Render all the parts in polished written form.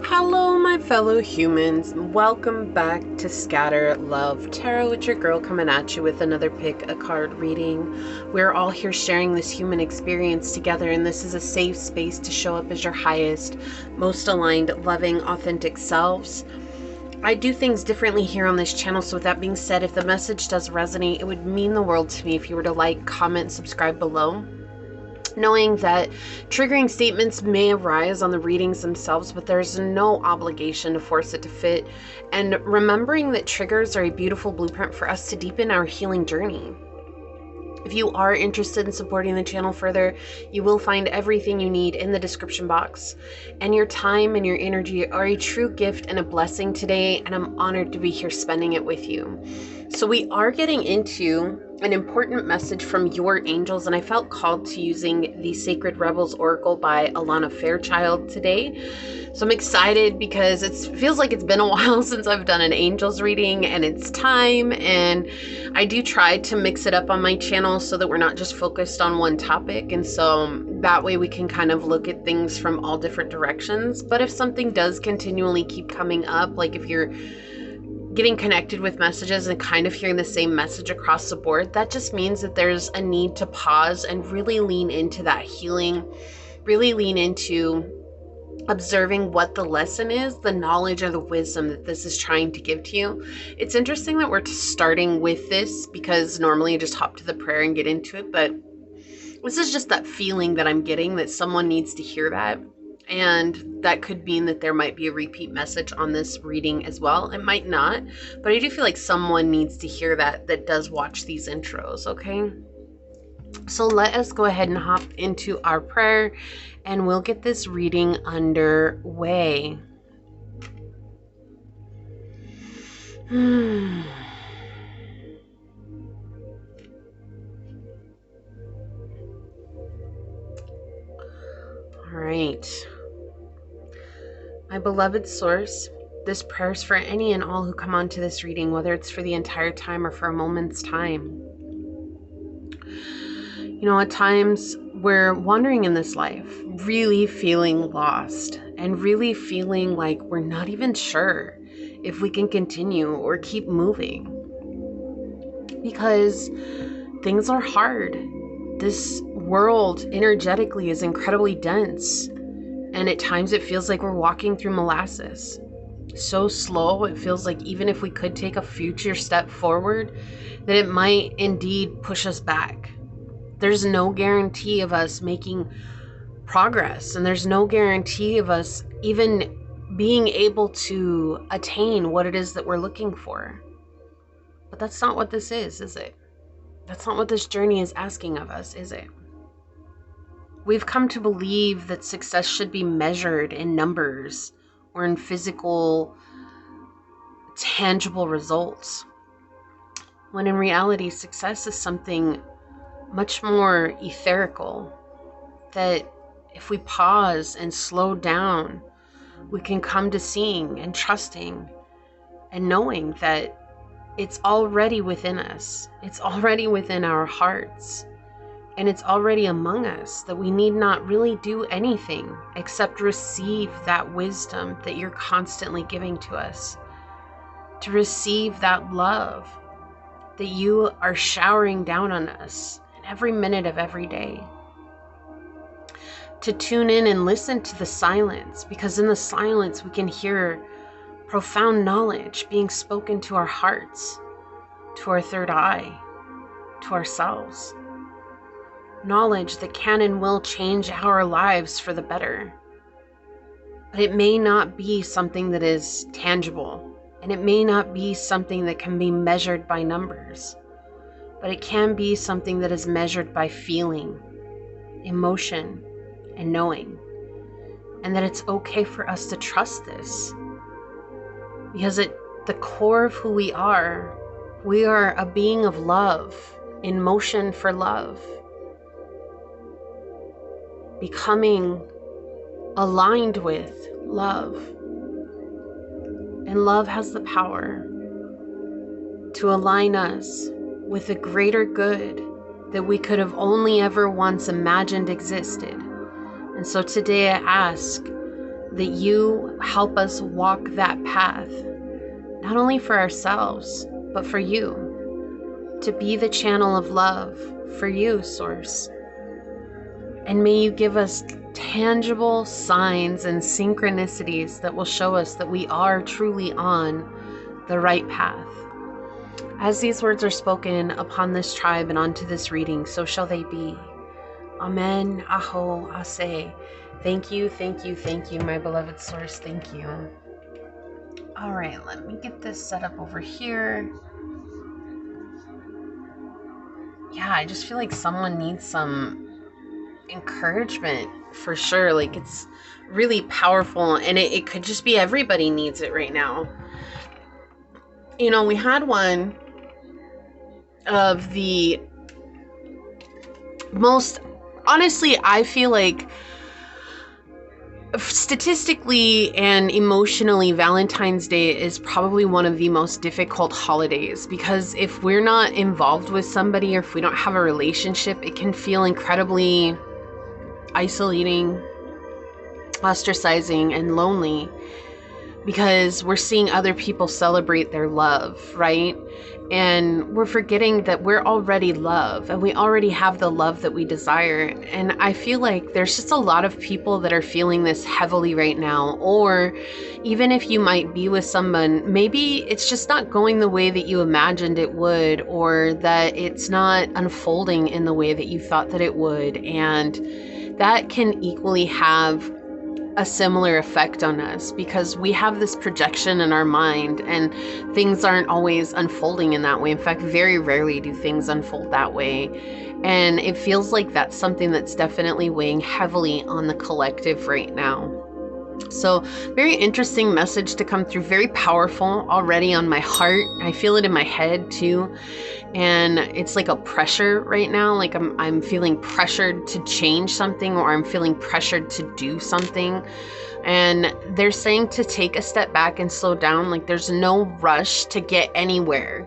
Hello, my fellow humans. Welcome back to Scatter Love Tarot. It's your girl coming at you with another pick a card reading. We're all here sharing this human experience together, and this is a safe space to show up as your highest, most aligned, loving, authentic selves. I do things differently here on this channel, so with that being said, if the message does resonate, it would mean the world to me if you were to like, comment, subscribe below. Knowing that triggering statements may arise on the readings themselves, but there's no obligation to force it to fit. And remembering that triggers are a beautiful blueprint for us to deepen our healing journey. If you are interested in supporting the channel further, you will find everything you need in the description box. And your time and your energy are a true gift and a blessing today, and I'm honored to be here spending it with you. So we are getting into an important message from your angels, and I felt called to using the Sacred Rebels Oracle by Alana Fairchild today. So I'm excited because it feels like it's been a while since I've done an angels reading, and it's time. And I do try to mix it up on my channel so that we're not just focused on one topic. And so that way we can kind of look at things from all different directions. But if something does continually keep coming up, like if you're getting connected with messages and kind of hearing the same message across the board, that just means that there's a need to pause and really lean into that healing, really lean into observing what the lesson is, the knowledge or the wisdom that this is trying to give to you. It's interesting that we're starting with this because normally you just hop to the prayer and get into it, but this is just that feeling that I'm getting that someone needs to hear that. And that could mean that there might be a repeat message on this reading as well. It might not, but I do feel like someone needs to hear that does watch these intros, okay? So let us go ahead and hop into our prayer, and we'll get this reading underway. All right. My beloved source, this prayer is for any and all who come onto this reading, whether it's for the entire time or for a moment's time. You know, at times we're wandering in this life, really feeling lost and really feeling like we're not even sure if we can continue or keep moving because things are hard. This world energetically is incredibly dense. And at times it feels like we're walking through molasses. So slow, it feels like even if we could take a future step forward, that it might indeed push us back. There's no guarantee of us making progress, and there's no guarantee of us even being able to attain what it is that we're looking for. But that's not what this is it? That's not what this journey is asking of us, is it? We've come to believe that success should be measured in numbers or in physical, tangible results, when in reality, success is something much more etherical, that if we pause and slow down, we can come to seeing and trusting and knowing that it's already within us. It's already within our hearts. And it's already among us, that we need not really do anything except receive that wisdom that you're constantly giving to us, to receive that love that you are showering down on us in every minute of every day, to tune in and listen to the silence, because in the silence we can hear profound knowledge being spoken to our hearts, to our third eye, to ourselves. Knowledge that can and will change our lives for the better. But it may not be something that is tangible, and it may not be something that can be measured by numbers, but it can be something that is measured by feeling, emotion, and knowing. And that it's okay for us to trust this, because at the core of who we are a being of love, in motion for love. Becoming aligned with love. And love has the power to align us with a greater good that we could have only ever once imagined existed. And so today I ask that you help us walk that path, not only for ourselves, but for you, to be the channel of love for you, Source. And may you give us tangible signs and synchronicities that will show us that we are truly on the right path. As these words are spoken upon this tribe and onto this reading, so shall they be. Amen, aho, ase. Thank you, thank you, thank you, my beloved Source. Thank you. All right, let me get this set up over here. Yeah, I just feel like someone needs some encouragement for sure. Like, it's really powerful, and it could just be everybody needs it right now. You know, we had one of the most, honestly, I feel like statistically and emotionally, Valentine's Day is probably one of the most difficult holidays, because if we're not involved with somebody or if we don't have a relationship, it can feel incredibly isolating, ostracizing, and lonely, because we're seeing other people celebrate their love, right? And we're forgetting that we're already love, and we already have the love that we desire. And I feel like there's just a lot of people that are feeling this heavily right now. Or even if you might be with someone, maybe it's just not going the way that you imagined it would, or that it's not unfolding in the way that you thought that it would. And that can equally have a similar effect on us, because we have this projection in our mind, and things aren't always unfolding in that way. In fact, very rarely do things unfold that way. And it feels like that's something that's definitely weighing heavily on the collective right now. So very interesting message to come through, very powerful already on my heart. I feel it in my head too. And it's like a pressure right now. Like I'm feeling pressured to change something, or I'm feeling pressured to do something. And they're saying to take a step back and slow down. Like, there's no rush to get anywhere,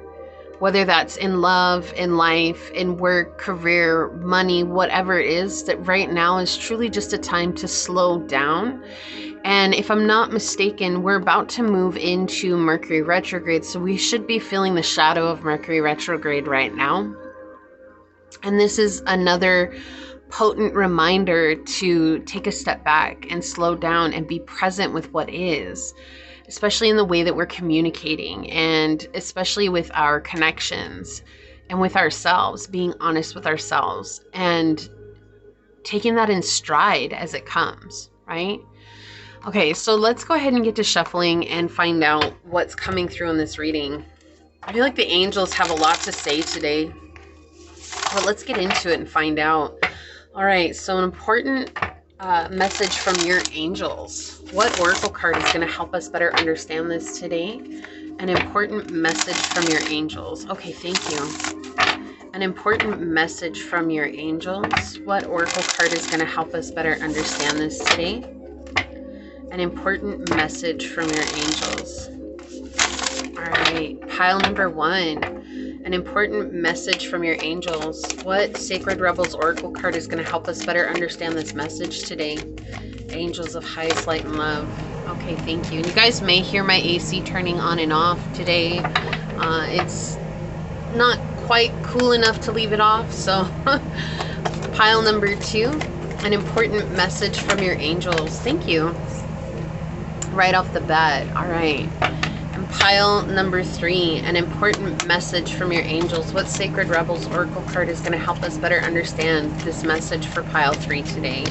whether that's in love, in life, in work, career, money, whatever it is. That right now is truly just a time to slow down. And if I'm not mistaken, we're about to move into Mercury retrograde. So we should be feeling the shadow of Mercury retrograde right now. And this is another potent reminder to take a step back and slow down and be present with what is, especially in the way that we're communicating, and especially with our connections and with ourselves, being honest with ourselves and taking that in stride as it comes, right? Okay, so let's go ahead and get to shuffling and find out what's coming through in this reading. I feel like the angels have a lot to say today, but let's get into it and find out. All right, so an important message from your angels. What oracle card is going to help us better understand this today? An important message from your angels. Okay, thank you. An important message from your angels. What oracle card is going to help us better understand this today? An important message from your angels. All right, pile number 1. An important message from your angels. What Sacred Rebels oracle card is going to help us better understand this message today? Angels of highest light and love. Okay, thank you. And you guys may hear my AC turning on and off today. It's not quite cool enough to leave it off, so pile number 2. An important message from your angels. Thank you. Right off the bat. All right. And pile number 3, an important message from your angels. What Sacred Rebels oracle card is going to help us better understand this message for pile 3 today?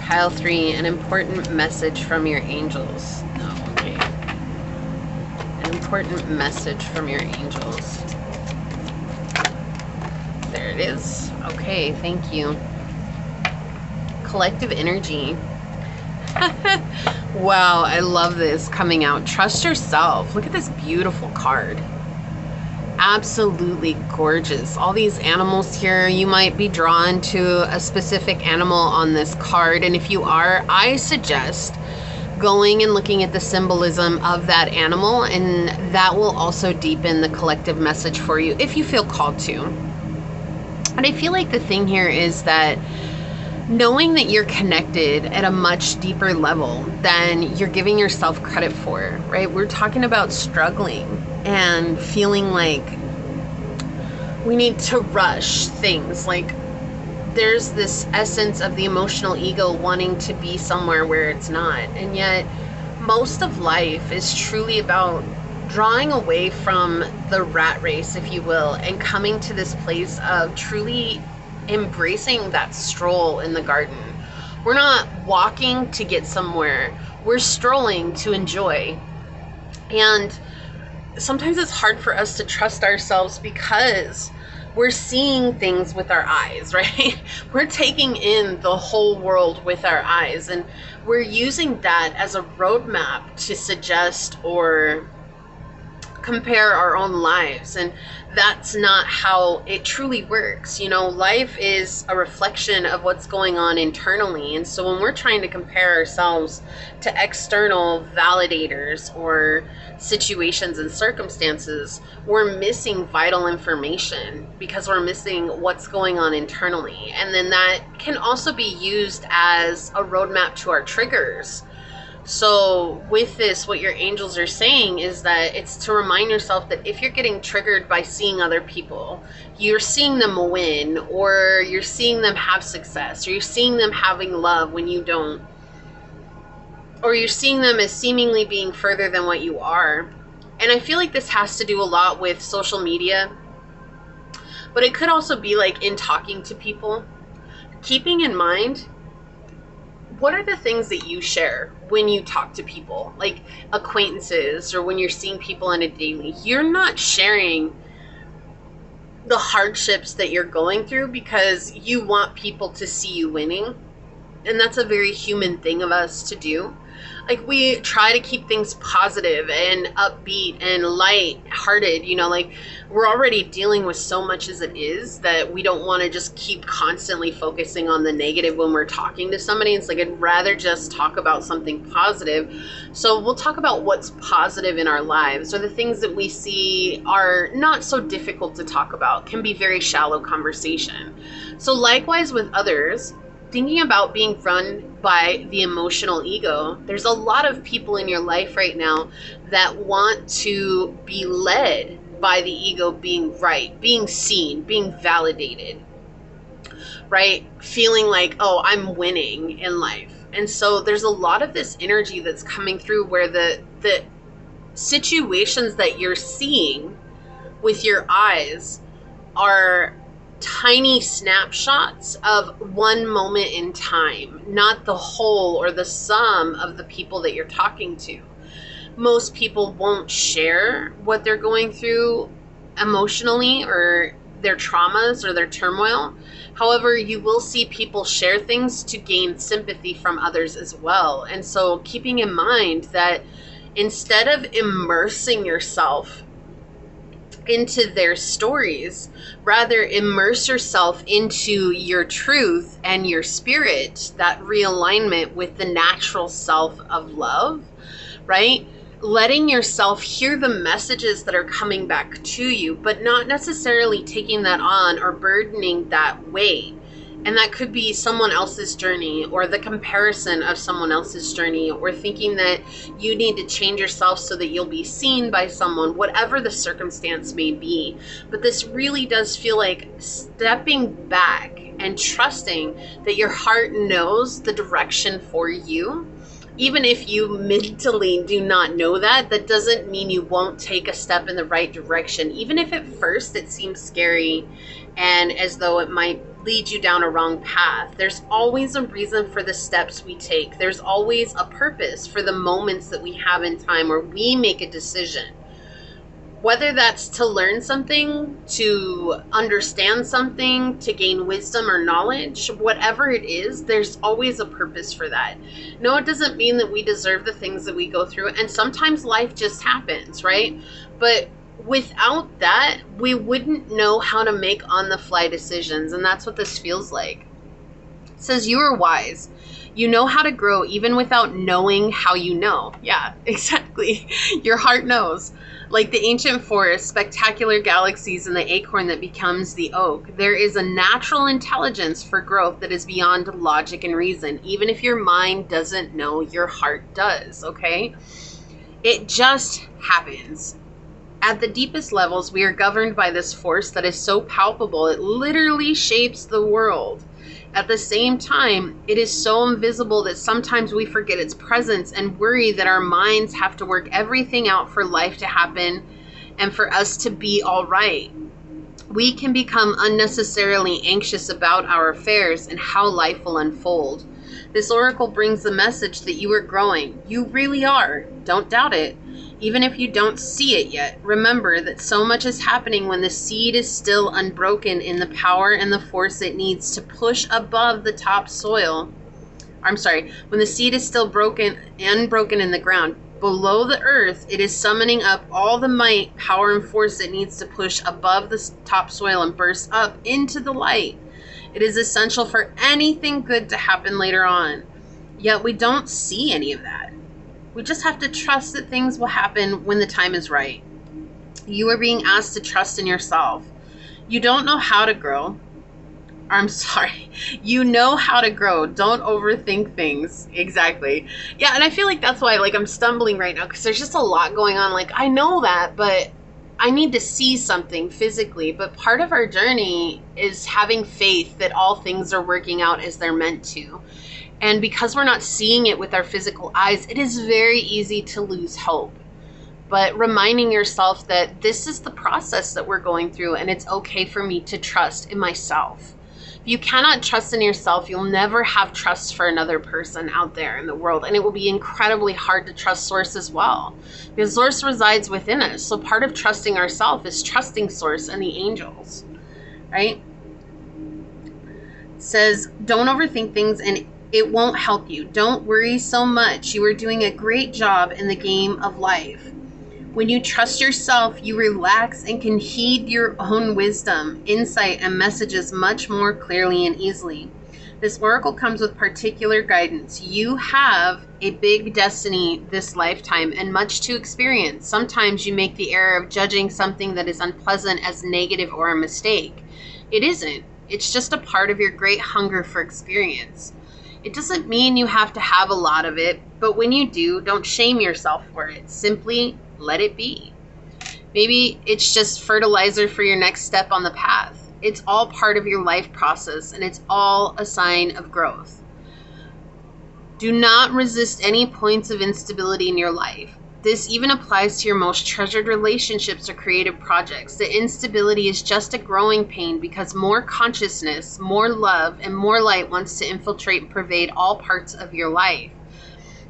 Pile 3, an important message from your angels. Oh, okay. An important message from your angels. There it is. Okay, thank you. Collective energy. Wow, I love this coming out. Trust yourself. Look at this beautiful card. Absolutely gorgeous. All these animals here, you might be drawn to a specific animal on this card. And if you are, I suggest going and looking at the symbolism of that animal, and that will also deepen the collective message for you if you feel called to. And I feel like the thing here is that knowing that you're connected at a much deeper level than you're giving yourself credit for, right? We're talking about struggling and feeling like we need to rush things. Like there's this essence of the emotional ego wanting to be somewhere where it's not. And yet most of life is truly about drawing away from the rat race, if you will, and coming to this place of truly embracing that stroll in the garden. We're not walking to get somewhere. We're strolling to enjoy. And sometimes it's hard for us to trust ourselves because we're seeing things with our eyes, right? We're taking in the whole world with our eyes, and we're using that as a roadmap to suggest or compare our own lives. And that's not how it truly works. You know, life is a reflection of what's going on internally. And so when we're trying to compare ourselves to external validators or situations and circumstances, we're missing vital information because we're missing what's going on internally. And then that can also be used as a roadmap to our triggers. So with this, what your angels are saying is that it's to remind yourself that if you're getting triggered by seeing other people, you're seeing them win, or you're seeing them have success, or you're seeing them having love when you don't, or you're seeing them as seemingly being further than what you are. And I feel like this has to do a lot with social media, but it could also be like in talking to people, keeping in mind, what are the things that you share when you talk to people, like acquaintances, or when you're seeing people on a daily? You're not sharing the hardships that you're going through because you want people to see you winning. And that's a very human thing of us to do. Like we try to keep things positive and upbeat and light-hearted, you know, like we're already dealing with so much as it is that we don't want to just keep constantly focusing on the negative when we're talking to somebody. It's like I'd rather just talk about something positive. So we'll talk about what's positive in our lives, or the things that we see are not so difficult to talk about, can be very shallow conversation. So likewise with others, thinking about being run by the emotional ego, there's a lot of people in your life right now that want to be led by the ego being right, being seen, being validated, right? Feeling like, oh, I'm winning in life. And so there's a lot of this energy that's coming through where the situations that you're seeing with your eyes are tiny snapshots of one moment in time, not the whole or the sum of the people that you're talking to. Most people won't share what they're going through emotionally, or their traumas or their turmoil. However, you will see people share things to gain sympathy from others as well. And so keeping in mind that instead of immersing yourself into their stories, rather immerse yourself into your truth and your spirit, that realignment with the natural self of love, right? Letting yourself hear the messages that are coming back to you, but not necessarily taking that on or burdening that weight. And that could be someone else's journey, or the comparison of someone else's journey, or thinking that you need to change yourself so that you'll be seen by someone, whatever the circumstance may be. But this really does feel like stepping back and trusting that your heart knows the direction for you. Even if you mentally do not know that, that doesn't mean you won't take a step in the right direction. Even if at first it seems scary and as though it might lead you down a wrong path, there's always a reason for the steps we take. There's always a purpose for the moments that we have in time where we make a decision. Whether that's to learn something, to understand something, to gain wisdom or knowledge, whatever it is, there's always a purpose for that. No, it doesn't mean that we deserve the things that we go through. And sometimes life just happens, right? But without that, we wouldn't know how to make on-the-fly decisions. And that's what this feels like. It says, you are wise. You know how to grow even without knowing how you know. Yeah, exactly. Your heart knows. Like the ancient forest, spectacular galaxies, and the acorn that becomes the oak, there is a natural intelligence for growth that is beyond logic and reason. Even if your mind doesn't know, your heart does, okay? It just happens. At the deepest levels, we are governed by this force that is so palpable, it literally shapes the world. At the same time, it is so invisible that sometimes we forget its presence and worry that our minds have to work everything out for life to happen and for us to be all right. We can become unnecessarily anxious about our affairs and how life will unfold. This oracle brings the message that you are growing. You really are. Don't doubt it. Even if you don't see it yet, remember that so much is happening when the seed is still unbroken in the power and the force it needs to push above the top soil. I'm sorry, when the seed is still unbroken in the ground, below the earth, it is summoning up all the might, power, and force it needs to push above the top soil and burst up into the light. It is essential for anything good to happen later on. Yet we don't see any of that. We just have to trust that things will happen when the time is right. You are being asked to trust in yourself. You don't know how to grow. I'm sorry. You know how to grow. Don't overthink things. Exactly. Yeah, and I feel like that's why I'm stumbling right now, because there's just a lot going on. I know that, but I need to see something physically. But part of our journey is having faith that all things are working out as they're meant to. And because we're not seeing it with our physical eyes, it is very easy to lose hope. But reminding yourself that this is the process that we're going through, and it's okay for me to trust in myself. If you cannot trust in yourself, you'll never have trust for another person out there in the world. And it will be incredibly hard to trust Source as well, because Source resides within us. So part of trusting ourselves is trusting Source and the angels, right? It says, don't overthink things and it won't help you. Don't worry so much. You are doing a great job in the game of life. When you trust yourself, you relax and can heed your own wisdom, insight, and messages much more clearly and easily. This oracle comes with particular guidance. You have a big destiny this lifetime and much to experience. Sometimes you make the error of judging something that is unpleasant as negative or a mistake. It isn't. It's just a part of your great hunger for experience. It doesn't mean you have to have a lot of it, but when you do, don't shame yourself for it. Simply let it be. Maybe it's just fertilizer for your next step on the path. It's all part of your life process, and it's all a sign of growth. Do not resist any points of instability in your life. This even applies to your most treasured relationships or creative projects. The instability is just a growing pain because more consciousness, more love, and more light wants to infiltrate and pervade all parts of your life.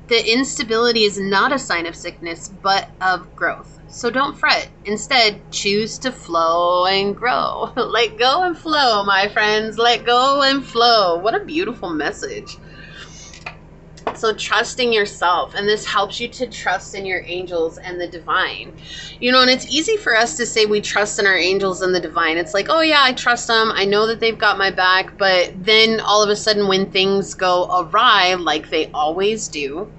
The instability is not a sign of sickness, but of growth. So don't fret. Instead, choose to flow and grow. Let go and flow, my friends. Let go and flow. What a beautiful message. So trusting yourself, and this helps you to trust in your angels and the divine. And it's easy for us to say we trust in our angels and the divine. It's like, oh yeah, I trust them. I know that they've got my back. But then all of a sudden when things go awry, like they always do,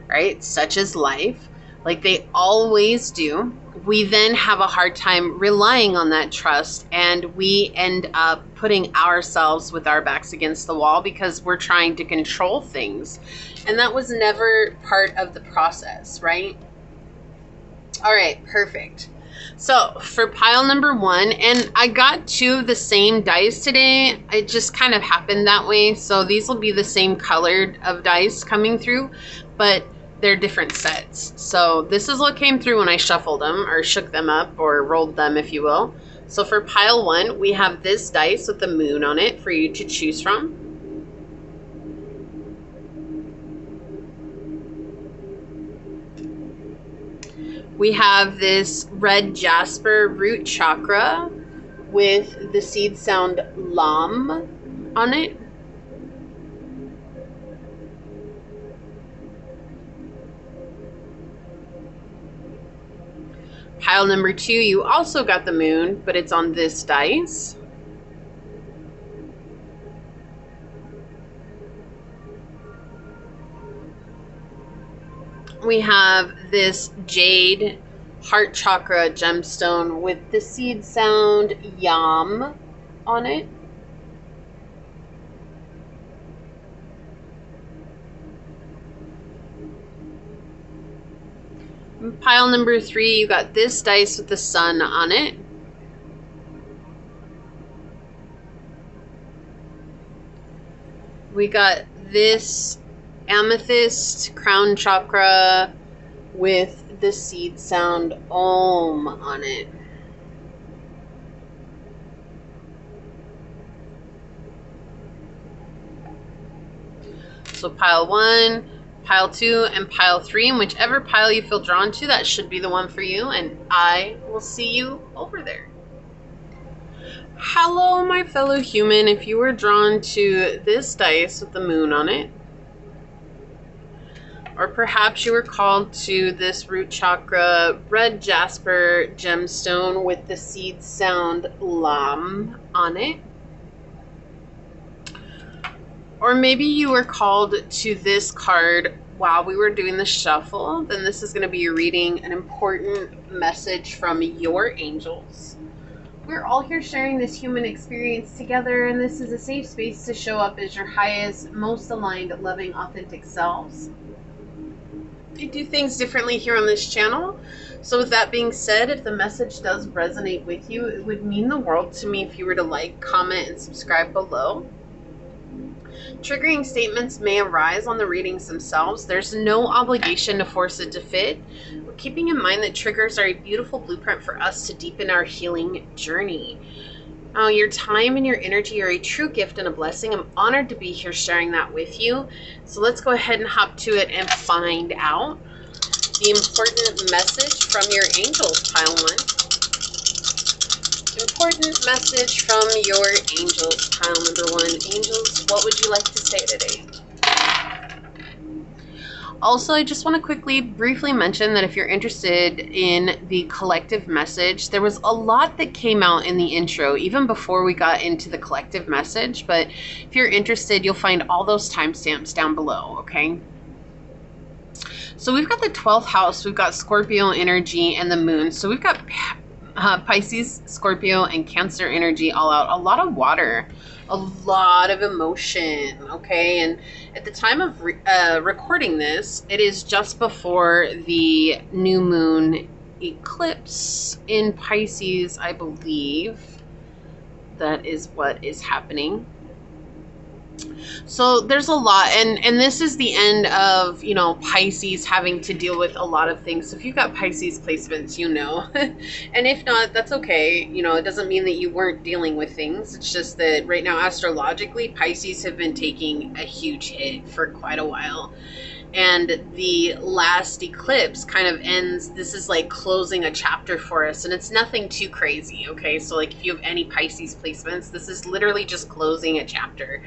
right? Such as life, like they always do, we then have a hard time relying on that trust, and we end up putting ourselves with our backs against the wall because we're trying to control things. And that was never part of the process, right? All right, perfect. So for pile number 1, and I got 2 of the same dice today. It just kind of happened that way. So these will be the same colored of dice coming through, but they're different sets. So this is what came through when I shuffled them, or shook them up, or rolled them, if you will. So for pile 1, we have this dice with the moon on it for you to choose from. We have this red jasper root chakra with the seed sound lam on it. Pile number 2, you also got the moon, but it's on this dice. We have this jade heart chakra gemstone with the seed sound yam on it. Pile number 3, you got this dice with the sun on it. We got this amethyst crown chakra with the seed sound Om on it. So pile 1, pile 2, and pile 3, and whichever pile you feel drawn to, that should be the one for you, and I will see you over there. Hello, my fellow human. If you were drawn to this dice with the moon on it, or perhaps you were called to this root chakra red jasper gemstone with the seed sound Lam on it, or maybe you were called to this card while we were doing the shuffle, then this is going to be your reading, an important message from your angels. We're all here sharing this human experience together, and this is a safe space to show up as your highest, most aligned, loving, authentic selves. I do things differently here on this channel. So with that being said, if the message does resonate with you, it would mean the world to me if you were to like, comment, and subscribe below. Triggering statements may arise on the readings themselves. There's no obligation to force it to fit. We're keeping in mind that triggers are a beautiful blueprint for us to deepen our healing journey. Your time and your energy are a true gift and a blessing. I'm honored to be here sharing that with you. So let's go ahead and hop to it and find out the important message from your angels, pile 1. Important message from your angels, pile number 1. Angels, what would you like to say today? Also, I just want to quickly, briefly mention that if you're interested in the collective message, there was a lot that came out in the intro, even before we got into the collective message. But if you're interested, you'll find all those timestamps down below, okay? So we've got the 12th house, we've got Scorpio energy and the moon. So we've got Pisces, Scorpio, and Cancer energy all out. A lot of water, a lot of emotion, okay? And at the time of recording this, it is just before the new moon eclipse in Pisces, I believe. That is what is happening. So there's a lot, and this is the end of, you know, Pisces having to deal with a lot of things. So if you've got Pisces placements, you know, and if not, that's okay. You know, it doesn't mean that you weren't dealing with things. It's just that right now, astrologically, Pisces have been taking a huge hit for quite a while. And the last eclipse kind of ends, this is like closing a chapter for us, and it's nothing too crazy, okay? So like if you have any Pisces placements, this is literally just closing a chapter.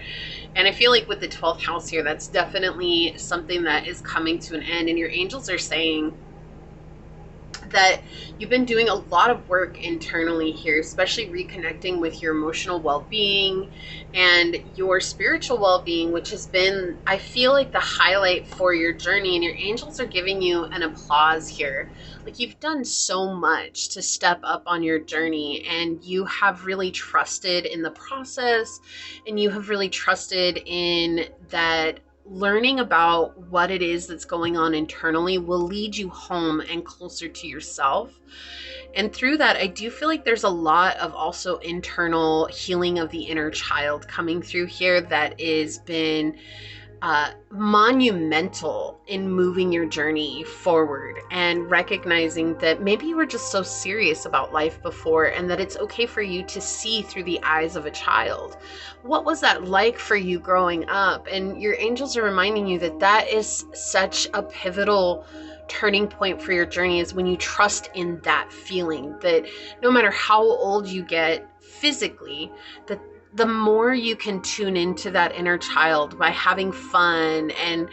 And I feel like with the 12th house here, that's definitely something that is coming to an end, and your angels are saying that you've been doing a lot of work internally here, especially reconnecting with your emotional well-being and your spiritual well-being, which has been, I feel like, the highlight for your journey. And your angels are giving you an applause here. Like, you've done so much to step up on your journey, and you have really trusted in the process, and you have really trusted in that learning about what it is that's going on internally will lead you home and closer to yourself. And through that, I do feel like there's a lot of also internal healing of the inner child coming through here that has been monumental in moving your journey forward, and recognizing that maybe you were just so serious about life before, and that it's okay for you to see through the eyes of a child. What was that like for you growing up? And your angels are reminding you that that is such a pivotal turning point for your journey, is when you trust in that feeling, that no matter how old you get physically, that the more you can tune into that inner child by having fun and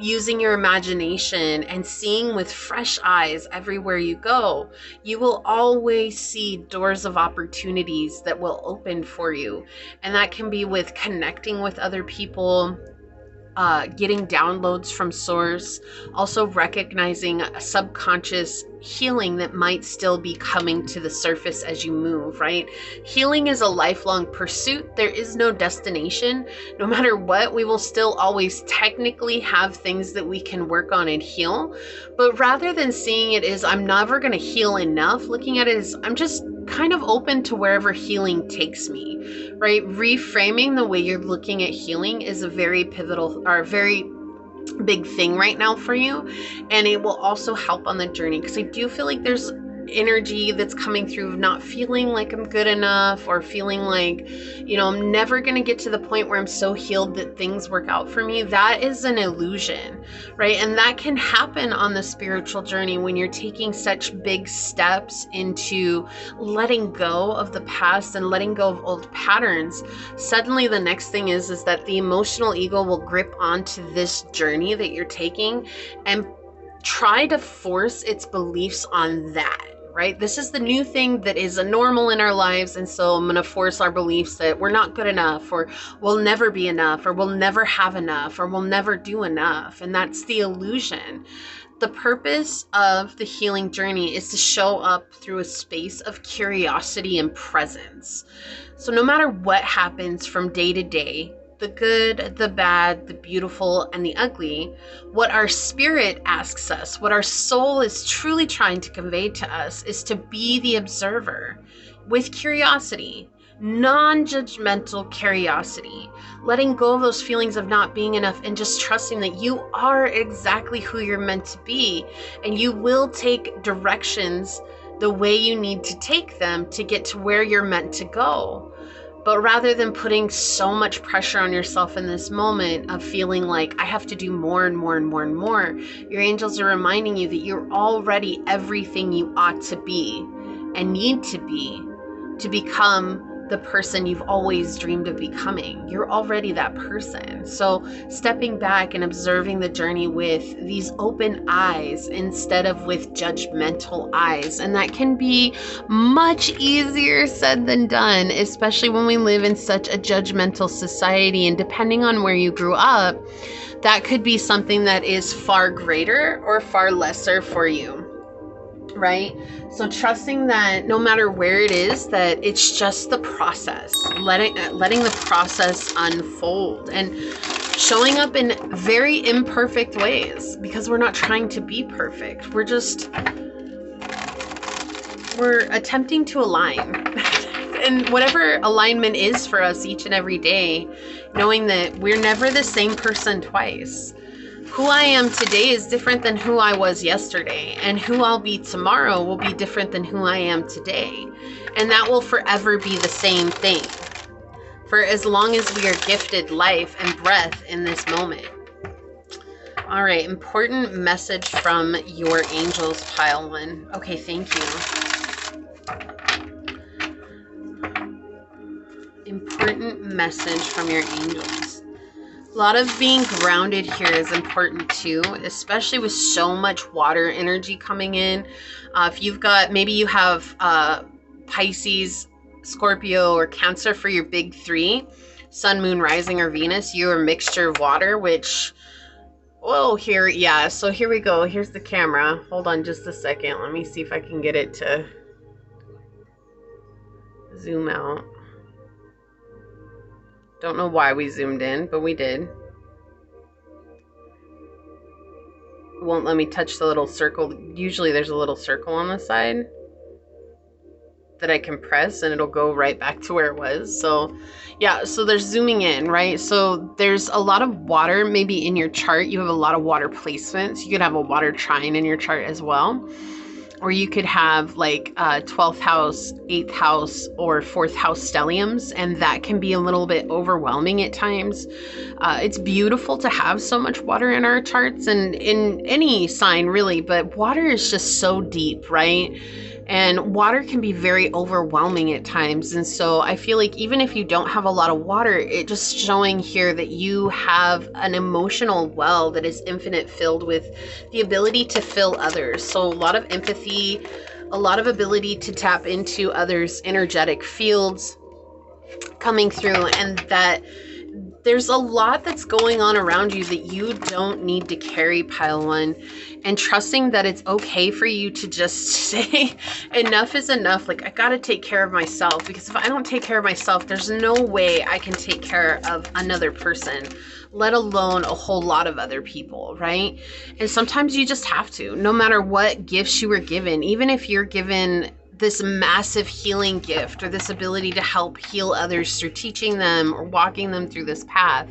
using your imagination and seeing with fresh eyes everywhere you go, you will always see doors of opportunities that will open for you. And that can be with connecting with other people, getting downloads from source, also recognizing a subconscious healing that might still be coming to the surface as you move, right? Healing is a lifelong pursuit. There is no destination. No matter what, we will still always technically have things that we can work on and heal. But rather than seeing it as I'm never going to heal enough, looking at it as I'm just kind of open to wherever healing takes me, right? Reframing the way you're looking at healing is a very pivotal or very big thing right now for you, and it will also help on the journey, because I do feel like there's energy that's coming through of not feeling like I'm good enough, or feeling like, you know, I'm never going to get to the point where I'm so healed that things work out for me. That is an illusion, right? And that can happen on the spiritual journey when you're taking such big steps into letting go of the past and letting go of old patterns. Suddenly the next thing is that the emotional ego will grip onto this journey that you're taking and try to force its beliefs on that, right? This is the new thing that is a normal in our lives, and so I'm going to force our beliefs that we're not good enough, or we'll never be enough, or we'll never have enough, or we'll never do enough. And that's the illusion. The purpose of the healing journey is to show up through a space of curiosity and presence. So no matter what happens from day to day, the good, the bad, the beautiful, and the ugly, what our spirit asks us, what our soul is truly trying to convey to us, is to be the observer with curiosity, non-judgmental curiosity, letting go of those feelings of not being enough and just trusting that you are exactly who you're meant to be, and you will take directions the way you need to take them to get to where you're meant to go. But rather than putting so much pressure on yourself in this moment of feeling like I have to do more and more and more and more, your angels are reminding you that you're already everything you ought to be and need to be to become the person you've always dreamed of becoming. You're already that person. So stepping back and observing the journey with these open eyes instead of with judgmental eyes. And that can be much easier said than done, especially when we live in such a judgmental society. And depending on where you grew up, that could be something that is far greater or far lesser for you. Right? So trusting that no matter where it is, that it's just the process, letting the process unfold and showing up in very imperfect ways, because we're not trying to be perfect. We're attempting to align. And whatever alignment is for us each and every day, knowing that we're never the same person twice. Who I am today is different than who I was yesterday, and who I'll be tomorrow will be different than who I am today. And that will forever be the same thing, for as long as we are gifted life and breath in this moment. All right, important message from your angels, pile one. Okay, thank you. Important message from your angels. A lot of being grounded here is important too, especially with so much water energy coming in. If you've got, maybe you have Pisces, Scorpio, or Cancer for your big three, Sun, Moon, Rising, or Venus, you're a mixture of water, which, oh, here, yeah, so here we go. Here's the camera. Hold on just a second. Let me see if I can get it to zoom out. Don't know why we zoomed in, but we did. It won't let me touch the little circle. Usually there's a little circle on the side that I can press and it'll go right back to where it was. So yeah, so there's zooming in, right? So there's a lot of water maybe in your chart. You have a lot of water placements. You could have a water trine in your chart as well. Or you could have like 12th house, 8th house, or 4th house stelliums, and that can be a little bit overwhelming at times. It's beautiful to have so much water in our charts and in any sign really, but water is just so deep, right? And water can be very overwhelming at times. And so I feel like even if you don't have a lot of water, it just showing here that you have an emotional well that is infinite, filled with the ability to fill others. So a lot of empathy, a lot of ability to tap into others' energetic fields coming through, and that There's a lot that's going on around you that you don't need to carry, pile one, and trusting that it's okay for you to just say enough is enough. Like, I gotta take care of myself, because if I don't take care of myself, there's no way I can take care of another person, let alone a whole lot of other people, right? And sometimes you just have to, no matter what gifts you were given, even if you're given this massive healing gift or this ability to help heal others through teaching them or walking them through this path.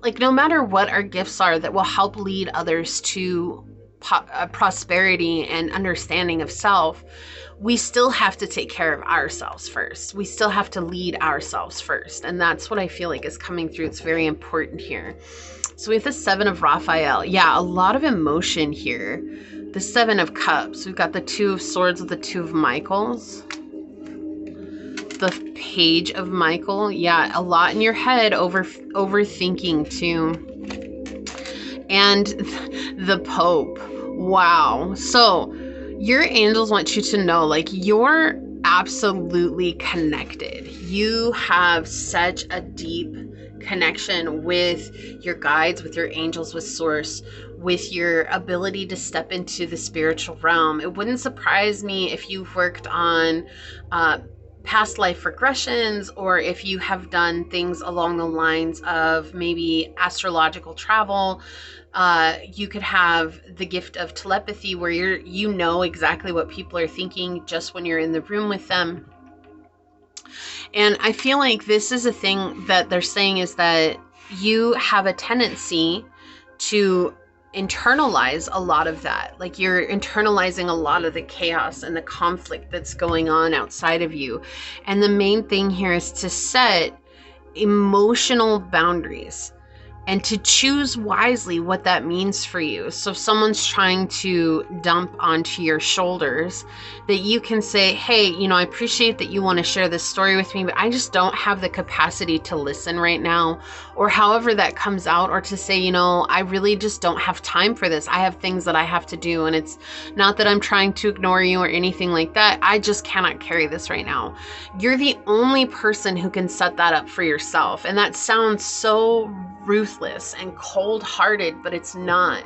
Like, no matter what our gifts are that will help lead others to prosperity and understanding of self, we still have to take care of ourselves first. We still have to lead ourselves first. And that's what I feel like is coming through. It's very important here. So we have the Seven of Raphael. Yeah, a lot of emotion here. The Seven of Cups. We've got the Two of Swords with the Two of Michaels. The Page of Michael. Yeah, a lot in your head, overthinking too. And the Pope. Wow. So your angels want you to know, like, you're absolutely connected. You have such a deep connection with your guides, with your angels, with Source, with your ability to step into the spiritual realm. It wouldn't surprise me if you've worked on past life regressions, or if you have done things along the lines of maybe astrological travel. You could have the gift of telepathy, where you know exactly what people are thinking just when you're in the room with them. And I feel like this is a thing that they're saying, is that you have a tendency to internalize a lot of that. Like, you're internalizing a lot of the chaos and the conflict that's going on outside of you. And the main thing here is to set emotional boundaries and to choose wisely what that means for you. So if someone's trying to dump onto your shoulders, that you can say, hey, you know, I appreciate that you want to share this story with me, but I just don't have the capacity to listen right now, or however that comes out, or to say, you know, I really just don't have time for this. I have things that I have to do, and it's not that I'm trying to ignore you or anything like that. I just cannot carry this right now. You're the only person who can set that up for yourself. And that sounds so ruthless and cold-hearted, but it's not.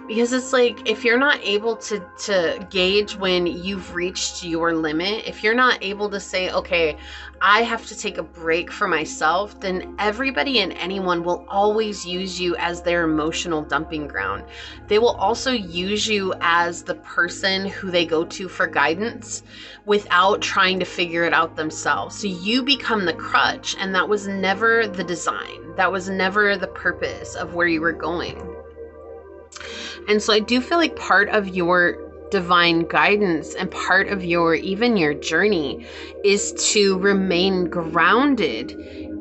Because it's like, if you're not able to gauge when you've reached your limit, if you're not able to say, okay, I have to take a break for myself, then everybody and anyone will always use you as their emotional dumping ground. They will also use you as the person who they go to for guidance without trying to figure it out themselves. So you become the crutch, and that was never the design. That was never the purpose of where you were going. And so I do feel like part of your divine guidance and part of your journey is to remain grounded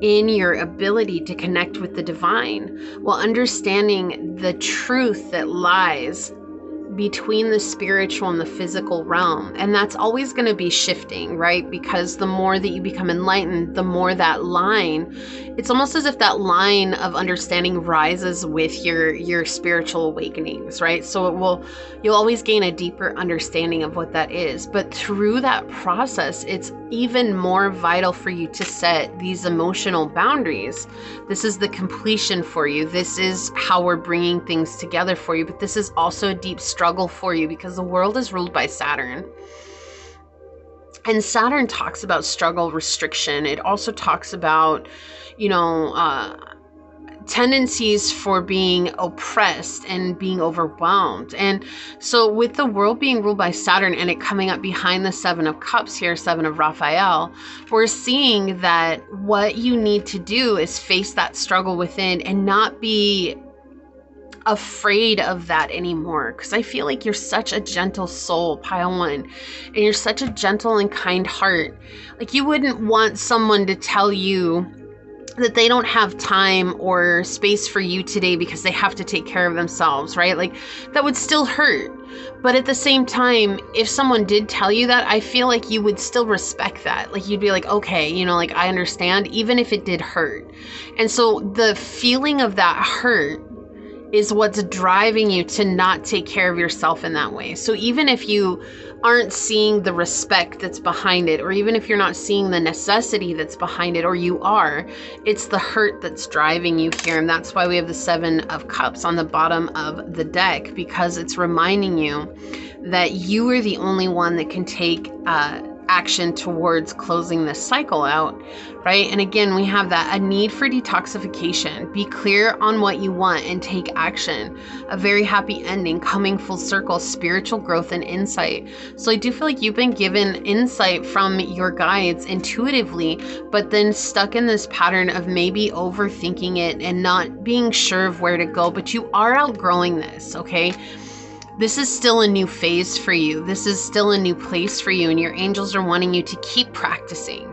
in your ability to connect with the divine, while understanding the truth that lies between the spiritual and the physical realm. And that's always going to be shifting, right? Because the more that you become enlightened, the more that line, it's almost as if that line of understanding rises with your spiritual awakenings, right? So you'll always gain a deeper understanding of what that is. But through that process, it's even more vital for you to set these emotional boundaries. This is the completion for you. This is how we're bringing things together for you. But this is also a deep struggle for you, because the world is ruled by Saturn. And Saturn talks about struggle, restriction. It also talks about, tendencies for being oppressed and being overwhelmed. And so with the world being ruled by Saturn and it coming up behind the Seven of Cups here, Seven of Raphael, we're seeing that what you need to do is face that struggle within and not be afraid of that anymore. Because I feel like you're such a gentle soul, pile one, and you're such a gentle and kind heart. Like, you wouldn't want someone to tell you that they don't have time or space for you today because they have to take care of themselves, right? Like, that would still hurt. But at the same time, if someone did tell you that, I feel like you would still respect that. Like, you'd be like, okay, like, I understand, even if it did hurt. And so the feeling of that hurt is what's driving you to not take care of yourself in that way. So even if you aren't seeing the respect that's behind it, or even if you're not seeing the necessity that's behind it, or you are, it's the hurt that's driving you here. And that's why we have the 7 of Cups on the bottom of the deck, because it's reminding you that you are the only one that can take action towards closing this cycle out, right? And again, we have that, a need for detoxification. Be clear on what you want and take action. A very happy ending, coming full circle, spiritual growth and insight. So I do feel like you've been given insight from your guides intuitively, but then stuck in this pattern of maybe overthinking it and not being sure of where to go. But you are outgrowing this, okay? This is still a new phase for you. This is still a new place for you. And your angels are wanting you to keep practicing,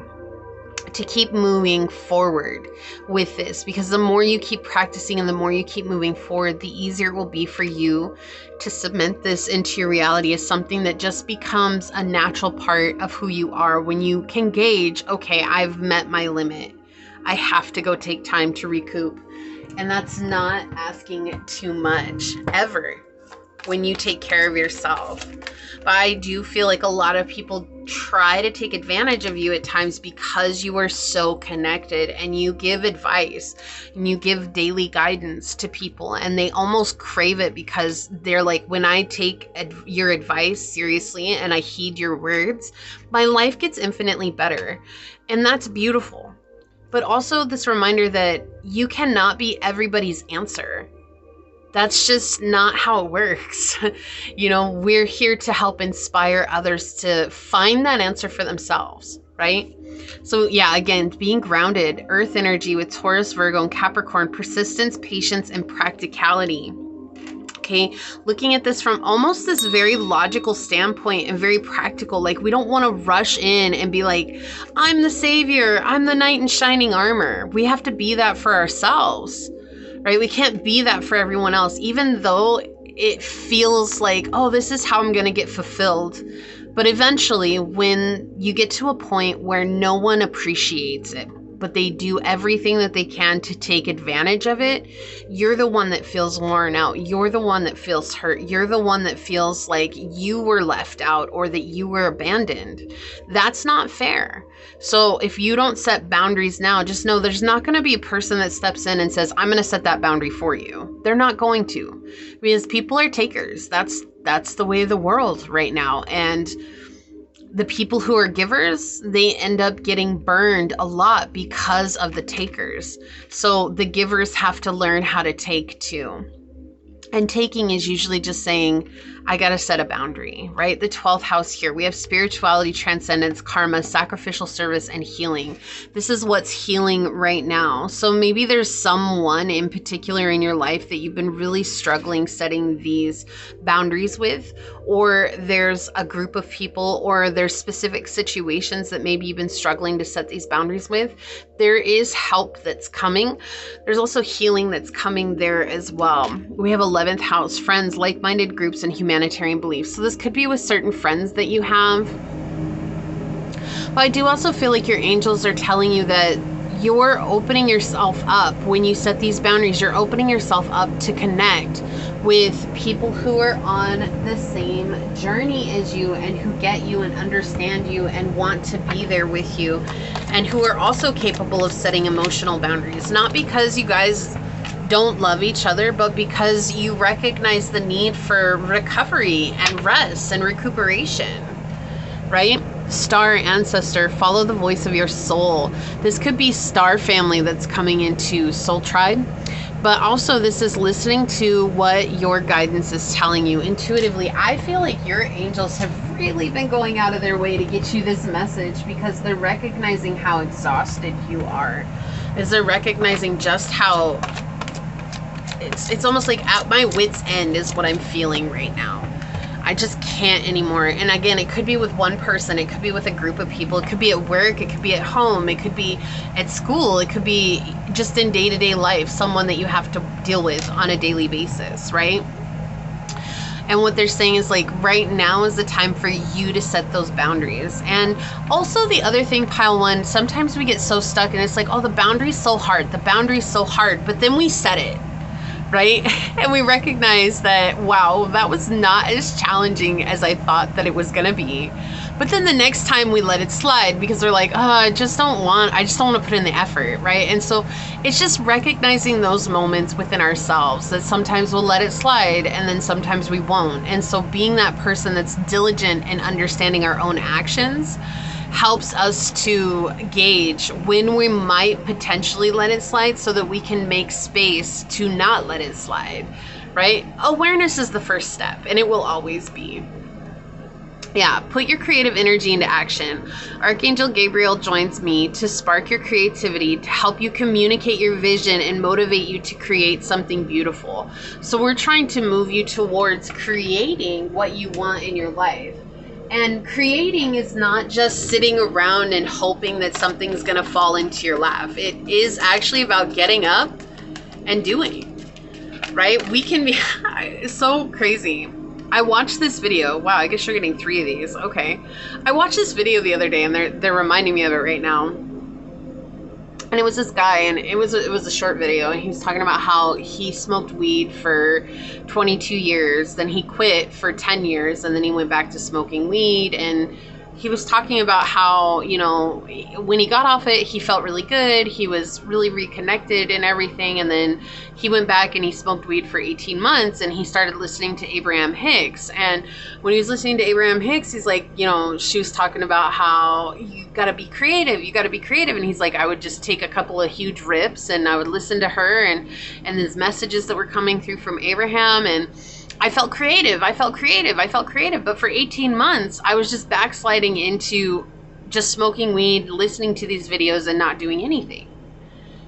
to keep moving forward with this. Because the more you keep practicing and the more you keep moving forward, the easier it will be for you to cement this into your reality as something that just becomes a natural part of who you are. When you can gauge, okay, I've met my limit. I have to go take time to recoup. And that's not asking too much, ever, when you take care of yourself. But I do feel like a lot of people try to take advantage of you at times because you are so connected and you give advice and you give daily guidance to people, and they almost crave it because they're like, when I take your advice seriously and I heed your words, my life gets infinitely better. And that's beautiful. But also this reminder that you cannot be everybody's answer. That's just not how it works. You know, we're here to help inspire others to find that answer for themselves, right? So yeah, again, being grounded, earth energy with Taurus, Virgo, and Capricorn, persistence, patience, and practicality. Okay, looking at this from almost this very logical standpoint and very practical. Like, we don't want to rush in and be like, I'm the savior, I'm the knight in shining armor. We have to be that for ourselves. Right? We can't be that for everyone else, even though it feels like, oh, this is how I'm going to get fulfilled. But eventually, when you get to a point where no one appreciates it, but they do everything that they can to take advantage of it, you're the one that feels worn out. You're the one that feels hurt. You're the one that feels like you were left out or that you were abandoned. That's not fair. So if you don't set boundaries now, just know there's not going to be a person that steps in and says, I'm going to set that boundary for you. They're not going to, because people are takers. That's the way of the world right now. And the people who are givers, they end up getting burned a lot because of the takers. So the givers have to learn how to take too. And taking is usually just saying, I got to set a boundary, right? The 12th house here, we have spirituality, transcendence, karma, sacrificial service, and healing. This is what's healing right now. So maybe there's someone in particular in your life that you've been really struggling setting these boundaries with, or there's a group of people, or there's specific situations that maybe you've been struggling to set these boundaries with. There is help that's coming. There's also healing that's coming there as well. We have 11th house, friends, like-minded groups, and humanitarian beliefs. So this could be with certain friends that you have. But I do also feel like your angels are telling you that you're opening yourself up when you set these boundaries. You're opening yourself up to connect with people who are on the same journey as you and who get you and understand you and want to be there with you, and who are also capable of setting emotional boundaries. Not because you guys don't love each other, but because you recognize the need for recovery and rest and recuperation, right? Star ancestor, follow the voice of your soul. This could be star family that's coming into soul tribe, but also this is listening to what your guidance is telling you intuitively. I feel like your angels have really been going out of their way to get you this message, because they're recognizing how exhausted you are. They're recognizing just how it's almost like at my wit's end is what I'm feeling right now. I just can't anymore. And again, it could be with one person, it could be with a group of people, it could be at work, it could be at home, it could be at school, it could be just in day-to-day life, someone that you have to deal with on a daily basis, right? And what they're saying is, like, right now is the time for you to set those boundaries. And also the other thing, pile one, sometimes we get so stuck and it's like, oh, the boundary's so hard, but then we set it. right? And we recognize that, wow, that was not as challenging as I thought that it was going to be. But then the next time we let it slide because we're like, oh, I just don't want to put in the effort, right? And so it's just recognizing those moments within ourselves that sometimes we'll let it slide and then sometimes we won't. And so being that person that's diligent in understanding our own actions helps us to gauge when we might potentially let it slide so that we can make space to not let it slide, right? Awareness is the first step, and it will always be. Yeah, put your creative energy into action. Archangel Gabriel joins me to spark your creativity, to help you communicate your vision and motivate you to create something beautiful. So we're trying to move you towards creating what you want in your life. And creating is not just sitting around and hoping that something's going to fall into your lap. It is actually about getting up and doing, right? We can be so crazy. I watched this video. Wow, I guess you're getting 3 of these. Okay. I watched this video the other day, and they're reminding me of it right now. And it was this guy, and it was a short video, and he was talking about how he smoked weed for 22 years, then he quit for 10 years, and then he went back to smoking weed. And he was talking about how, you know, when he got off it, he felt really good. He was really reconnected and everything. And then he went back and he smoked weed for 18 months and he started listening to Abraham Hicks. And when he was listening to Abraham Hicks, he's like, you know, she was talking about how you got to be creative. You got to be creative. And he's like, I would just take a couple of huge rips and I would listen to her and these messages that were coming through from Abraham. And I felt creative. But for 18 months, I was just backsliding into just smoking weed, listening to these videos and not doing anything.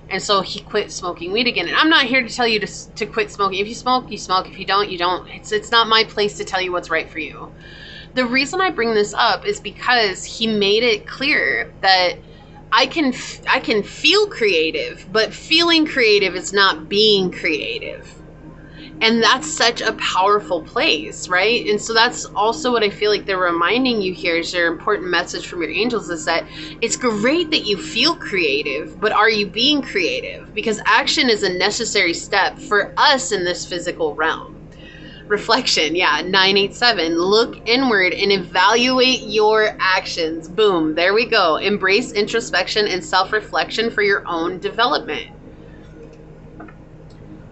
And so he quit smoking weed again. And I'm not here to tell you to quit smoking. If you smoke, you smoke. If you don't, you don't. It's not my place to tell you what's right for you. The reason I bring this up is because he made it clear that I can feel creative, but feeling creative is not being creative. And that's such a powerful place, right? And so that's also what I feel like they're reminding you here is your important message from your angels is that it's great that you feel creative, but are you being creative? Because action is a necessary step for us in this physical realm. Reflection, yeah, 987. Look inward and evaluate your actions. Boom, there we go. Embrace introspection and self-reflection for your own development.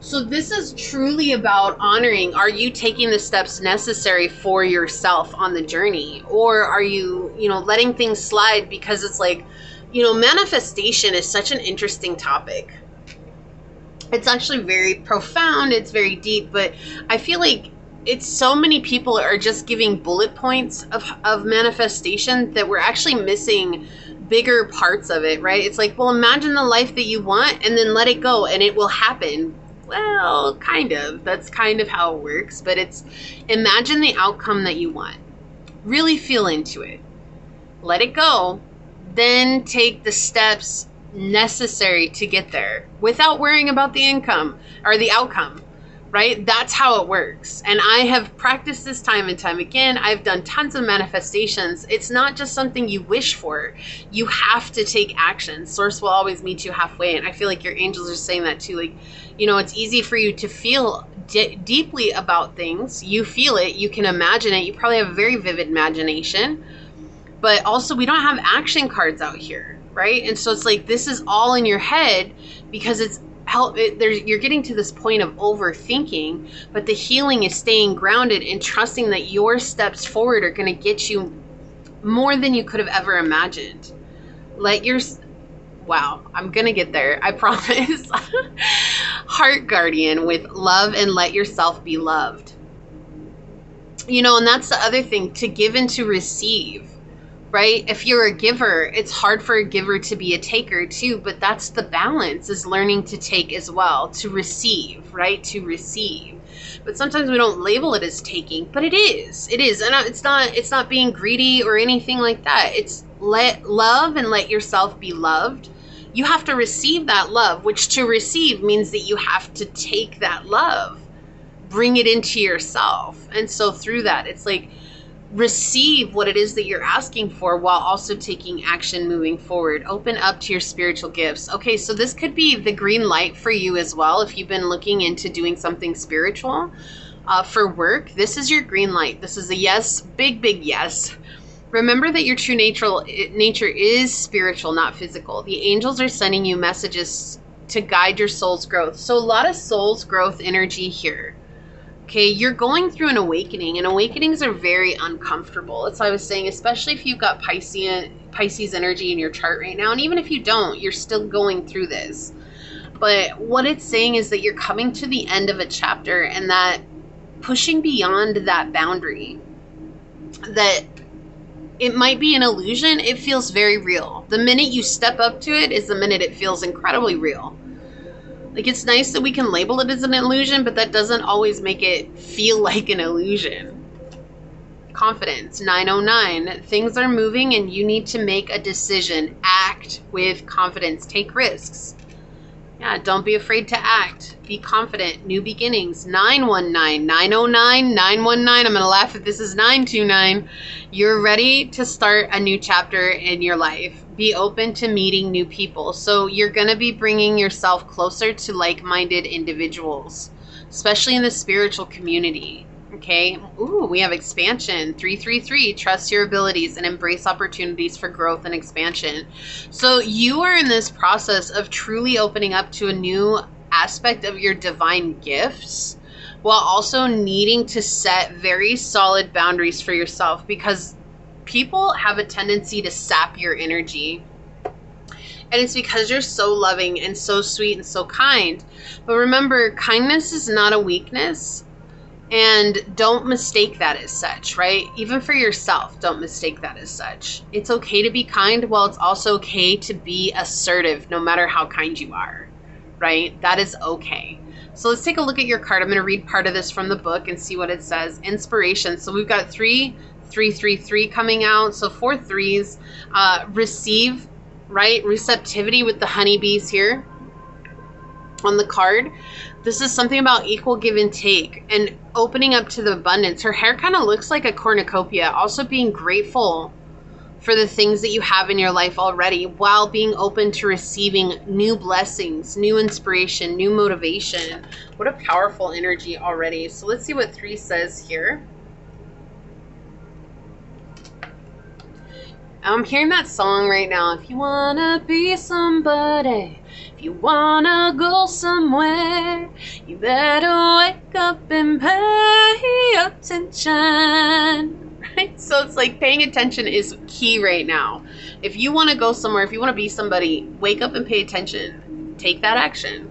So this is truly about honoring, are you taking the steps necessary for yourself on the journey? Or are you, letting things slide because it's like, manifestation is such an interesting topic. It's actually very profound. It's very deep, but I feel like it's so many people are just giving bullet points of manifestation that we're actually missing bigger parts of it, right? It's like, well, imagine the life that you want and then let it go and it will happen. Well, kind of. That's kind of how it works. But it's imagine the outcome that you want. Really feel into it. Let it go. Then take the steps necessary to get there without worrying about the income or the outcome, right? That's how it works. And I have practiced this time and time again. I've done tons of manifestations. It's not just something you wish for. You have to take action. Source will always meet you halfway. And I feel like your angels are saying that too. Like, it's easy for you to feel deeply about things. You feel it. You can imagine it. You probably have a very vivid imagination. But also, we don't have action cards out here, right? And so it's like this is all in your head because you're getting to this point of overthinking, but the healing is staying grounded and trusting that your steps forward are going to get you more than you could have ever imagined. Wow, I'm going to get there. I promise. Heart guardian with love and let yourself be loved. And that's the other thing, to give and to receive, right? If you're a giver, it's hard for a giver to be a taker too, but that's the balance, is learning to take as well, to receive, right? To receive. But sometimes we don't label it as taking, but it is. And it's not being greedy or anything like that. It's love and let yourself be loved. You have to receive that love, which to receive means that you have to take that love, bring it into yourself. And so through that, it's like receive what it is that you're asking for while also taking action moving forward. Open up to your spiritual gifts. Okay, so this could be the green light for you as well. If you've been looking into doing something spiritual for work, this is your green light. This is a yes, big yes. Remember that your true nature is spiritual, not physical. The angels are sending you messages to guide your soul's growth. So a lot of soul's growth energy here. Okay, you're going through an awakening, and awakenings are very uncomfortable. That's why I was saying, especially if you've got Pisces energy in your chart right now, and even if you don't, you're still going through this. But what it's saying is that you're coming to the end of a chapter, and that pushing beyond that boundary, that it might be an illusion, it feels very real. The minute you step up to it is the minute it feels incredibly real. Like, it's nice that we can label it as an illusion, but that doesn't always make it feel like an illusion. Confidence, 909. Things are moving and you need to make a decision. Act with confidence. Take risks. Yeah, don't be afraid to act. Be confident. New beginnings, 919. 909, 919. I'm going to laugh if this is 929. You're ready to start a new chapter in your life. Be open to meeting new people. So you're going to be bringing yourself closer to like-minded individuals, especially in the spiritual community. Okay. Ooh, we have expansion. 333. Trust your abilities and embrace opportunities for growth and expansion. So you are in this process of truly opening up to a new aspect of your divine gifts, while also needing to set very solid boundaries for yourself, because people have a tendency to sap your energy. And it's because you're so loving and so sweet and so kind. But remember, kindness is not a weakness. And don't mistake that as such, right? Even for yourself, don't mistake that as such. It's okay to be kind, while it's also okay to be assertive, no matter how kind you are, right? That is okay. So let's take a look at your card. I'm going to read part of this from the book and see what it says. Inspiration. So we've got 333 coming out. So 4 threes. Receive, right? Receptivity with the honeybees here on the card. This is something about equal give and take and opening up to the abundance. Her hair kind of looks like a cornucopia. Also being grateful for the things that you have in your life already, while being open to receiving new blessings, new inspiration, new motivation. What a powerful energy already. So let's see what 3 says here. I'm hearing that song right now. If you wanna be somebody, if you wanna go somewhere, you better wake up and pay attention. Right? So it's like paying attention is key right now. If you want to go somewhere, if you want to be somebody, wake up and pay attention. Take that action.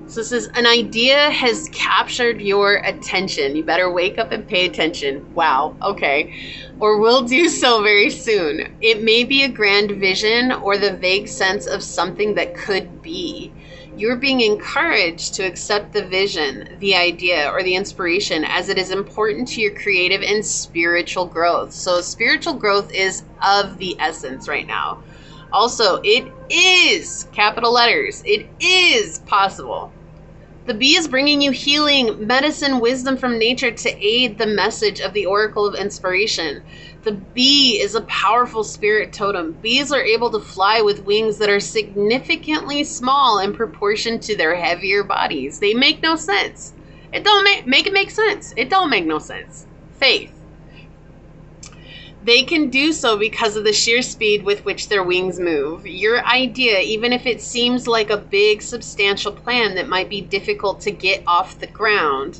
So this is an idea has captured your attention. You better wake up and pay attention. Wow. Okay. Or will do so very soon. It may be a grand vision or the vague sense of something that could be. You're being encouraged to accept the vision, the idea, or the inspiration, as it is important to your creative and spiritual growth. So spiritual growth is of the essence right now. Also, it is, capital letters, it is possible. The bee is bringing you healing, medicine, wisdom from nature to aid the message of the Oracle of Inspiration. The bee is a powerful spirit totem. Bees are able to fly with wings that are significantly small in proportion to their heavier bodies. They make no sense. It don't make it make sense. It don't make no sense. Faith. They can do so because of the sheer speed with which their wings move. Your idea, even if it seems like a big, substantial plan that might be difficult to get off the ground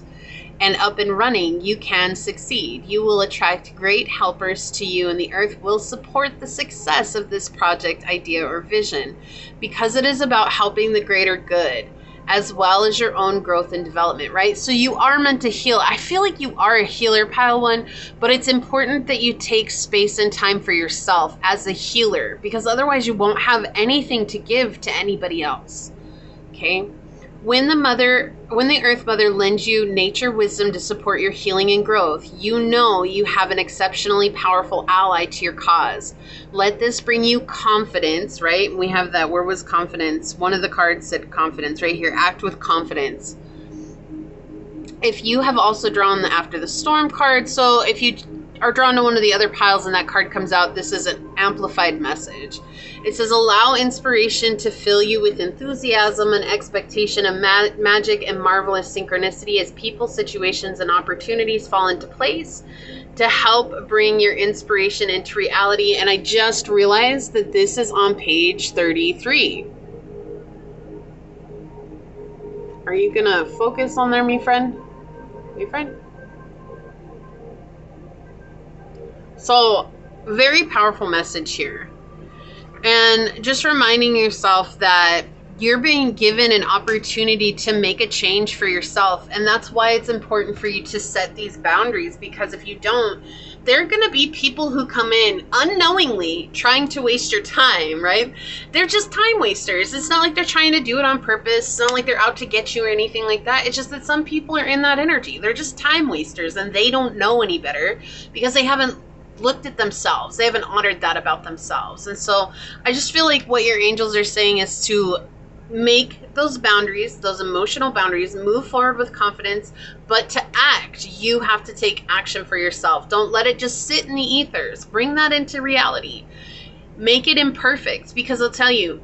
and up and running, you can succeed. You will attract great helpers to you, and the earth will support the success of this project, idea, or vision, because it is about helping the greater good, as well as your own growth and development, right? So you are meant to heal. I feel like you are a healer, Pile 1, but it's important that you take space and time for yourself as a healer, because otherwise you won't have anything to give to anybody else, okay? When the Earth Mother lends you nature wisdom to support your healing and growth, you know you have an exceptionally powerful ally to your cause. Let this bring you confidence, right? We have that. Where was confidence? One of the cards said confidence right here. Act with confidence. If you have also drawn the After the Storm card, so if you or drawn to one of the other piles and that card comes out, this is an amplified message. It says, allow inspiration to fill you with enthusiasm and expectation of magic and marvelous synchronicity as people, situations, and opportunities fall into place to help bring your inspiration into reality. And I just realized that this is on page 33. Are you gonna focus on there, me friend? Me friend? So, very powerful message here. And just reminding yourself that you're being given an opportunity to make a change for yourself. And that's why it's important for you to set these boundaries, because if you don't, there are going to be people who come in unknowingly trying to waste your time, right? They're just time wasters. It's not like they're trying to do it on purpose. It's not like they're out to get you or anything like that. It's just that some people are in that energy. They're just time wasters and they don't know any better because they haven't looked at themselves. They haven't honored that about themselves. And so I just feel like what your angels are saying is to make those boundaries, those emotional boundaries, move forward with confidence, but to act, you have to take action for yourself. Don't let it just sit in the ethers. Bring that into reality. Make it imperfect, because I'll tell you,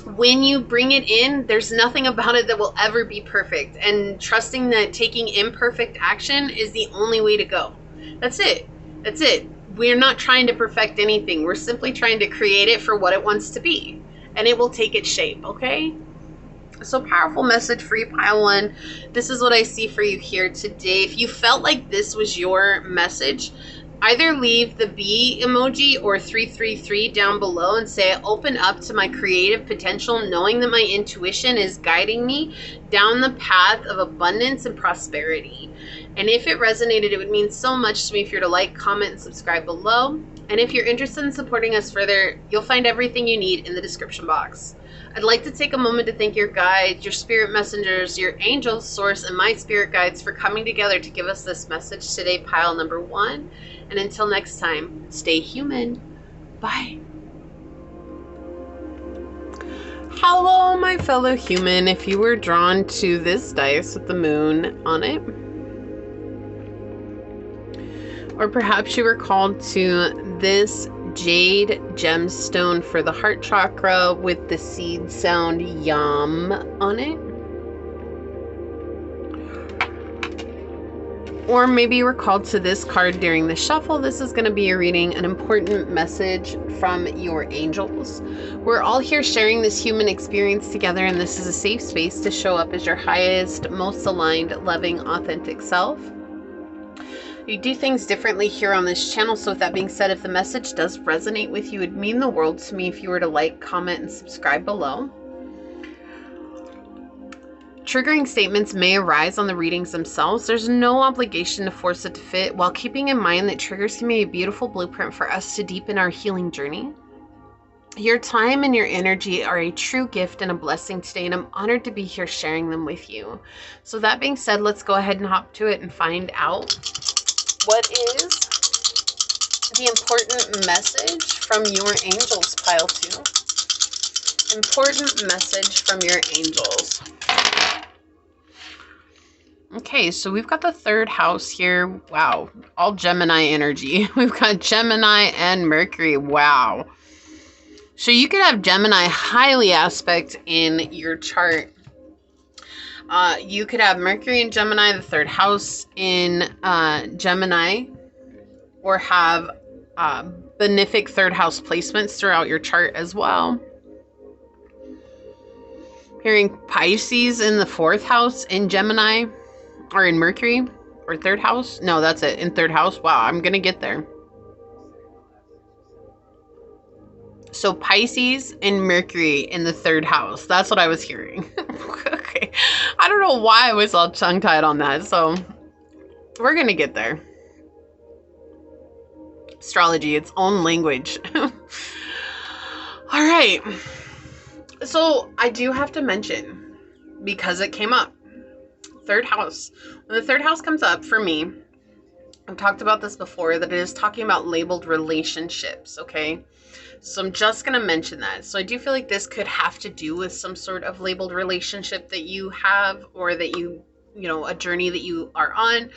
when you bring it in, there's nothing about it that will ever be perfect. And trusting that taking imperfect action is the only way to go. That's it. That's it. We're not trying to perfect anything. We're simply trying to create it for what it wants to be. And it will take its shape, okay? So powerful message for you, pile one. This is what I see for you here today. If you felt like this was your message, either leave the B emoji or 333 down below and say, open up to my creative potential, knowing that my intuition is guiding me down the path of abundance and prosperity. And if it resonated, it would mean so much to me if you're to like, comment, and subscribe below. And if you're interested in supporting us further, you'll find everything you need in the description box. I'd like to take a moment to thank your guides, your spirit messengers, your angels, source, and my spirit guides for coming together to give us this message today, pile number one. And until next time, stay human. Bye. Hello, my fellow human. If you were drawn to this dice with the moon on it, or perhaps you were called to this jade gemstone for the heart chakra with the seed sound yum on it, or maybe you were called to this card during the shuffle, this is going to be a reading, an important message from your angels. We're all here sharing this human experience together, and this is a safe space to show up as your highest, most aligned, loving, authentic self. You do things differently here on this channel, so with that being said, if the message does resonate with you, it would mean the world to me if you were to like, comment, and subscribe below. Triggering statements may arise on the readings themselves. There's no obligation to force it to fit, while keeping in mind that triggers can be a beautiful blueprint for us to deepen our healing journey. Your time and your energy are a true gift and a blessing today, and I'm honored to be here sharing them with you. So that being said, let's go ahead and hop to it and find out what is the important message from your angels, pile two. Important message from your angels. Okay, so we've got the third house here. Wow, all Gemini energy. We've got Gemini and Mercury. Wow. So you could have Gemini highly aspect in your chart. You could have Mercury in Gemini, the third house in Gemini, or have benefic third house placements throughout your chart as well. Hearing Pisces in the fourth house in Gemini, or in Mercury, or third house. No, that's it, in third house. Wow, I'm going to get there. So Pisces and Mercury in the third house. That's what I was hearing. Okay. I don't know why I was all tongue-tied on that. So we're going to get there. Astrology, its own language. All right. So I do have to mention, because it came up, third house. When the third house comes up for me, I've talked about this before, that it is talking about labeled relationships, okay? So I'm just going to mention that. So I do feel like this could have to do with some sort of labeled relationship that you have, or that you know, a journey that you are on.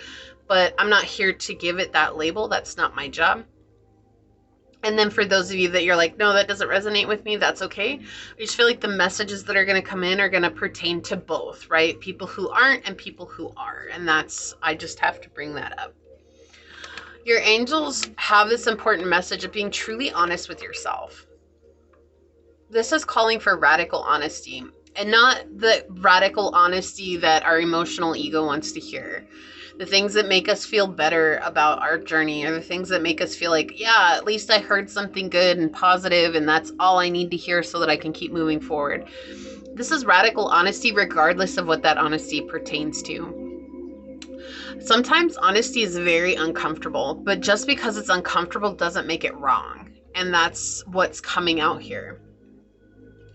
but I'm not here to give it that label. That's not my job. And then for those of you that you're like, no, that doesn't resonate with me, that's okay. I just feel like the messages that are going to come in are going to pertain to both, right? People who aren't and people who are. And that's, I just have to bring that up. Your angels have this important message of being truly honest with yourself. This is calling for radical honesty, and not the radical honesty that our emotional ego wants to hear. The things that make us feel better about our journey, or the things that make us feel like, yeah, at least I heard something good and positive, and that's all I need to hear so that I can keep moving forward. This is radical honesty, regardless of what that honesty pertains to. Sometimes honesty is very uncomfortable, but just because it's uncomfortable doesn't make it wrong. And that's what's coming out here.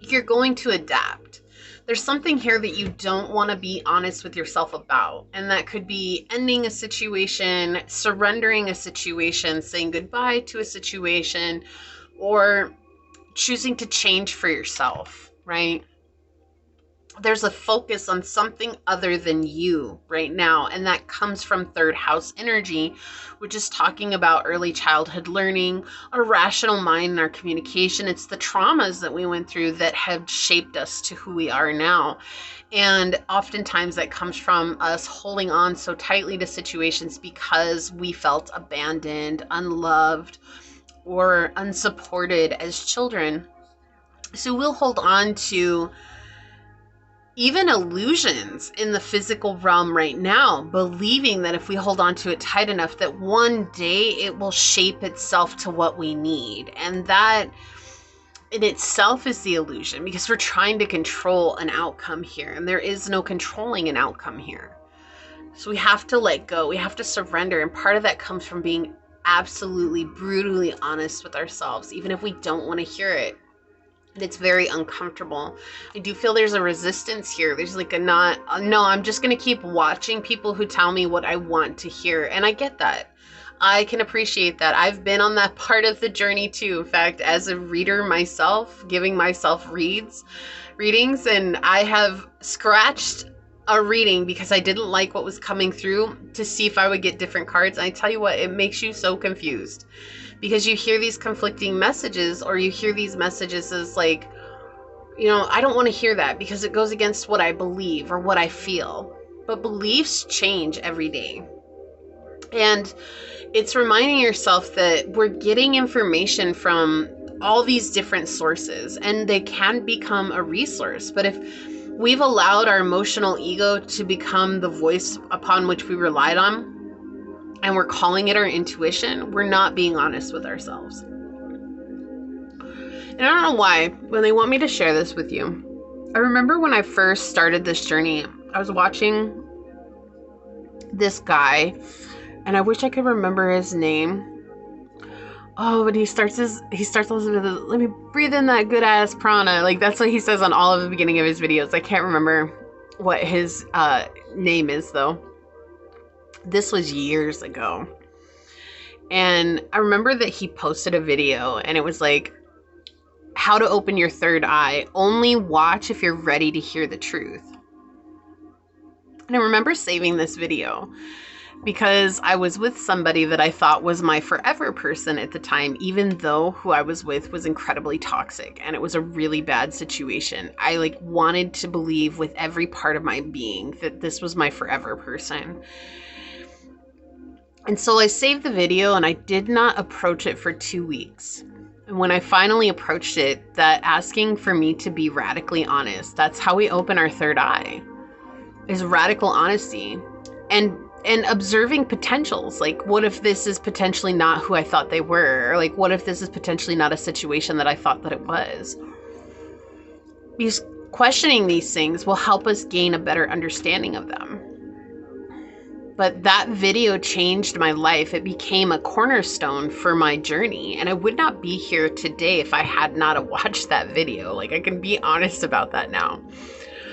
You're going to adapt. There's something here that you don't want to be honest with yourself about. And that could be ending a situation, surrendering a situation, saying goodbye to a situation, or choosing to change for yourself, right? There's a focus on something other than you right now. And that comes from third house energy, which is talking about early childhood learning, our rational mind, and our communication. It's the traumas that we went through that have shaped us to who we are now. And oftentimes that comes from us holding on so tightly to situations because we felt abandoned, unloved, or unsupported as children. So we'll hold on to even illusions in the physical realm right now, believing that if we hold on to it tight enough, that one day it will shape itself to what we need. And that in itself is the illusion, because we're trying to control an outcome here, and there is no controlling an outcome here. So we have to let go. We have to surrender. And part of that comes from being absolutely brutally honest with ourselves, even if we don't want to hear it. It's very uncomfortable. I do feel there's a resistance here. There's like a no, I'm just going to keep watching people who tell me what I want to hear. And I get that. I can appreciate that. I've been on that part of the journey too. In fact, as a reader myself, giving myself readings, and I have scratched a reading because I didn't like what was coming through to see if I would get different cards. And I tell you what, it makes you so confused. Because you hear these conflicting messages, or you hear these messages as like, you know, I don't want to hear that because it goes against what I believe or what I feel. But beliefs change every day. And it's reminding yourself that we're getting information from all these different sources, and they can become a resource. But if we've allowed our emotional ego to become the voice upon which we relied on, and we're calling it our intuition, we're not being honest with ourselves. And I don't know why, when they want me to share this with you, I remember when I first started this journey, I was watching this guy, and I wish I could remember his name. Oh, but he starts with, let me breathe in that good ass prana. Like, that's what he says on all of the beginning of his videos. I can't remember what his name is though. This was years ago. And I remember that he posted a video, and it was like, how to open your third eye. Only watch if you're ready to hear the truth. And I remember saving this video because I was with somebody that I thought was my forever person at the time, even though who I was with was incredibly toxic and it was a really bad situation. I like wanted to believe with every part of my being that this was my forever person. And so I saved the video, and I did not approach it for 2 weeks. And when I finally approached it, that asking for me to be radically honest, that's how we open our third eye, is radical honesty. And observing potentials, like, what if this is potentially not who I thought they were? Or like, what if this is potentially not a situation that I thought that it was? Because questioning these things will help us gain a better understanding of them. But that video changed my life. It became a cornerstone for my journey. And I would not be here today if I had not watched that video. Like, I can be honest about that now.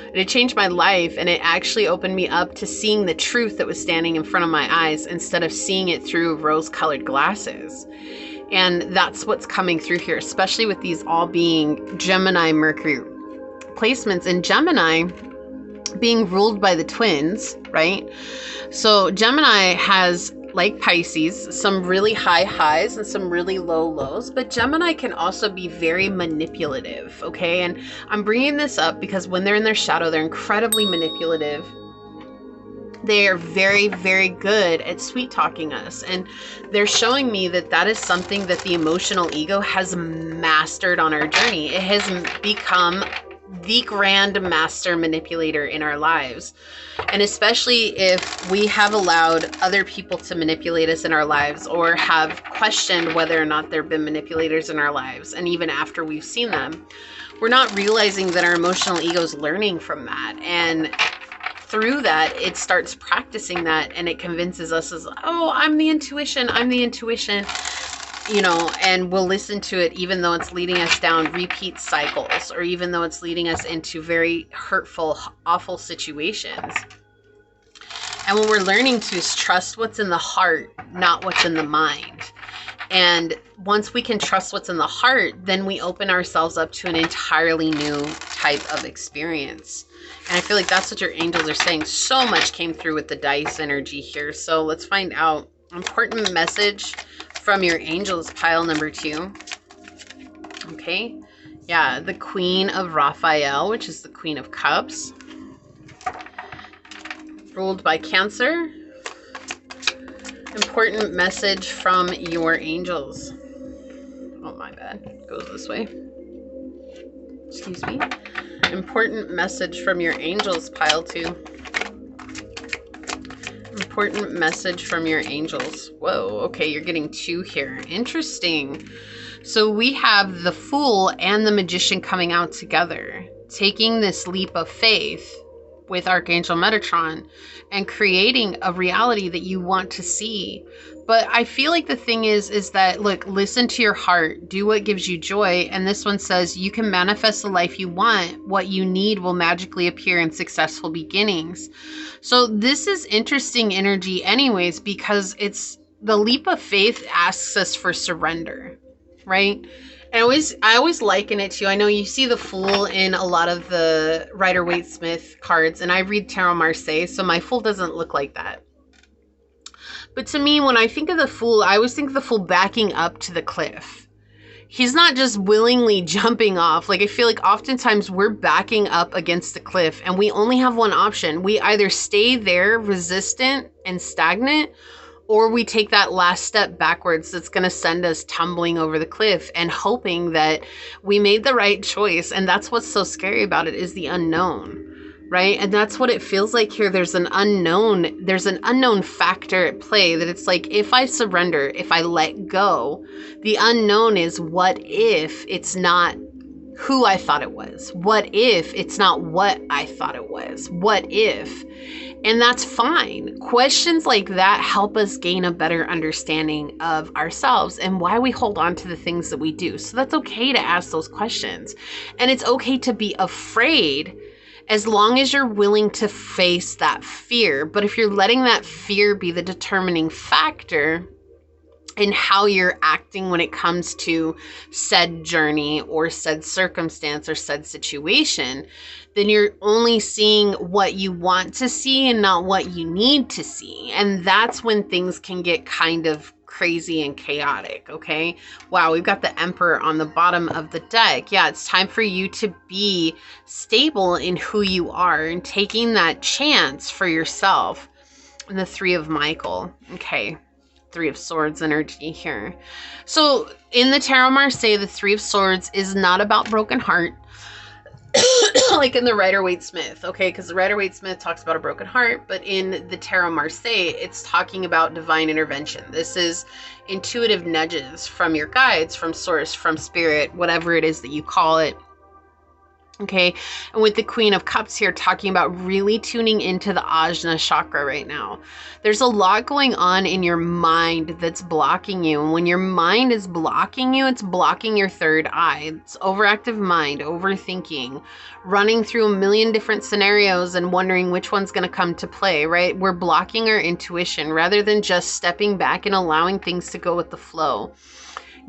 And it changed my life, and it actually opened me up to seeing the truth that was standing in front of my eyes instead of seeing it through rose-colored glasses. And that's what's coming through here, especially with these all being Gemini Mercury placements. In Gemini, being ruled by the twins, right? So Gemini has, like Pisces, some really high highs and some really low lows, but Gemini can also be very manipulative, okay? And I'm bringing this up because when they're in their shadow, they're incredibly manipulative. They are very, very good at sweet talking us. And they're showing me that that is something that the emotional ego has mastered on our journey. It has become the grand master manipulator in our lives. And especially if we have allowed other people to manipulate us in our lives, or have questioned whether or not there have been manipulators in our lives, and even after we've seen them, we're not realizing that our emotional ego is learning from that. And through that, it starts practicing that, and it convinces us as, oh, I'm the intuition, you know, and we'll listen to it even though it's leading us down repeat cycles, or even though it's leading us into very hurtful, awful situations. And what we're learning to is trust what's in the heart, not what's in the mind. And once we can trust what's in the heart, then we open ourselves up to an entirely new type of experience. And I feel like that's what your angels are saying. So much came through with the dice energy here. So let's find out. Important message from your angels, pile number 2. Okay. Yeah, the Queen of Raphael, which is the Queen of Cups. Ruled by Cancer. Important message from your angels. Oh, my bad. It goes this way. Excuse me. Important message from your angels, pile 2. Important message from your angels. Whoa, okay, you're getting 2 here. Interesting. So we have the Fool and the Magician coming out together, taking this leap of faith with Archangel Metatron and creating a reality that you want to see. But I feel like the thing is that, look, listen to your heart, do what gives you joy. And this one says you can manifest the life you want. What you need will magically appear in successful beginnings. So this is interesting energy anyways, because it's the leap of faith asks us for surrender, right? And I always liken it to, I know you see the Fool in a lot of the Rider-Waite-Smith cards, and I read Tarot Marseille, so my Fool doesn't look like that. But to me, when I think of the Fool, I always think of the Fool backing up to the cliff. He's not just willingly jumping off. Like, I feel like oftentimes we're backing up against the cliff and we only have one option. We either stay there resistant and stagnant, or we take that last step backwards that's going to send us tumbling over the cliff, and hoping that we made the right choice. And that's what's so scary about it, is the unknown. Right? And that's what it feels like here. There's an unknown factor at play, that it's like, if I surrender, if I let go, the unknown is, what if it's not who I thought it was? What if it's not what I thought it was? What if? And that's fine. Questions like that help us gain a better understanding of ourselves and why we hold on to the things that we do. So that's okay to ask those questions. And it's okay to be afraid, as long as you're willing to face that fear. But if you're letting that fear be the determining factor in how you're acting when it comes to said journey or said circumstance or said situation, then you're only seeing what you want to see and not what you need to see. And that's when things can get kind of crazy and chaotic, okay? Wow, we've got the Emperor on the bottom of the deck. Yeah, it's time for you to be stable in who you are and taking that chance for yourself. And the Three of Michael, okay? Three of Swords energy here. So in the Tarot Marseille, the Three of Swords is not about broken heart, like in the Rider-Waite-Smith, okay? Because the Rider-Waite-Smith talks about a broken heart, but in the Tarot Marseille, it's talking about divine intervention. This is intuitive nudges from your guides, from source, from spirit, whatever it is that you call it. Okay, and with the Queen of Cups here, talking about really tuning into the Ajna chakra right now. There's a lot going on in your mind that's blocking you. And when your mind is blocking you, it's blocking your third eye. It's overactive mind, overthinking, running through a million different scenarios and wondering which one's going to come to play, right? We're blocking our intuition rather than just stepping back and allowing things to go with the flow.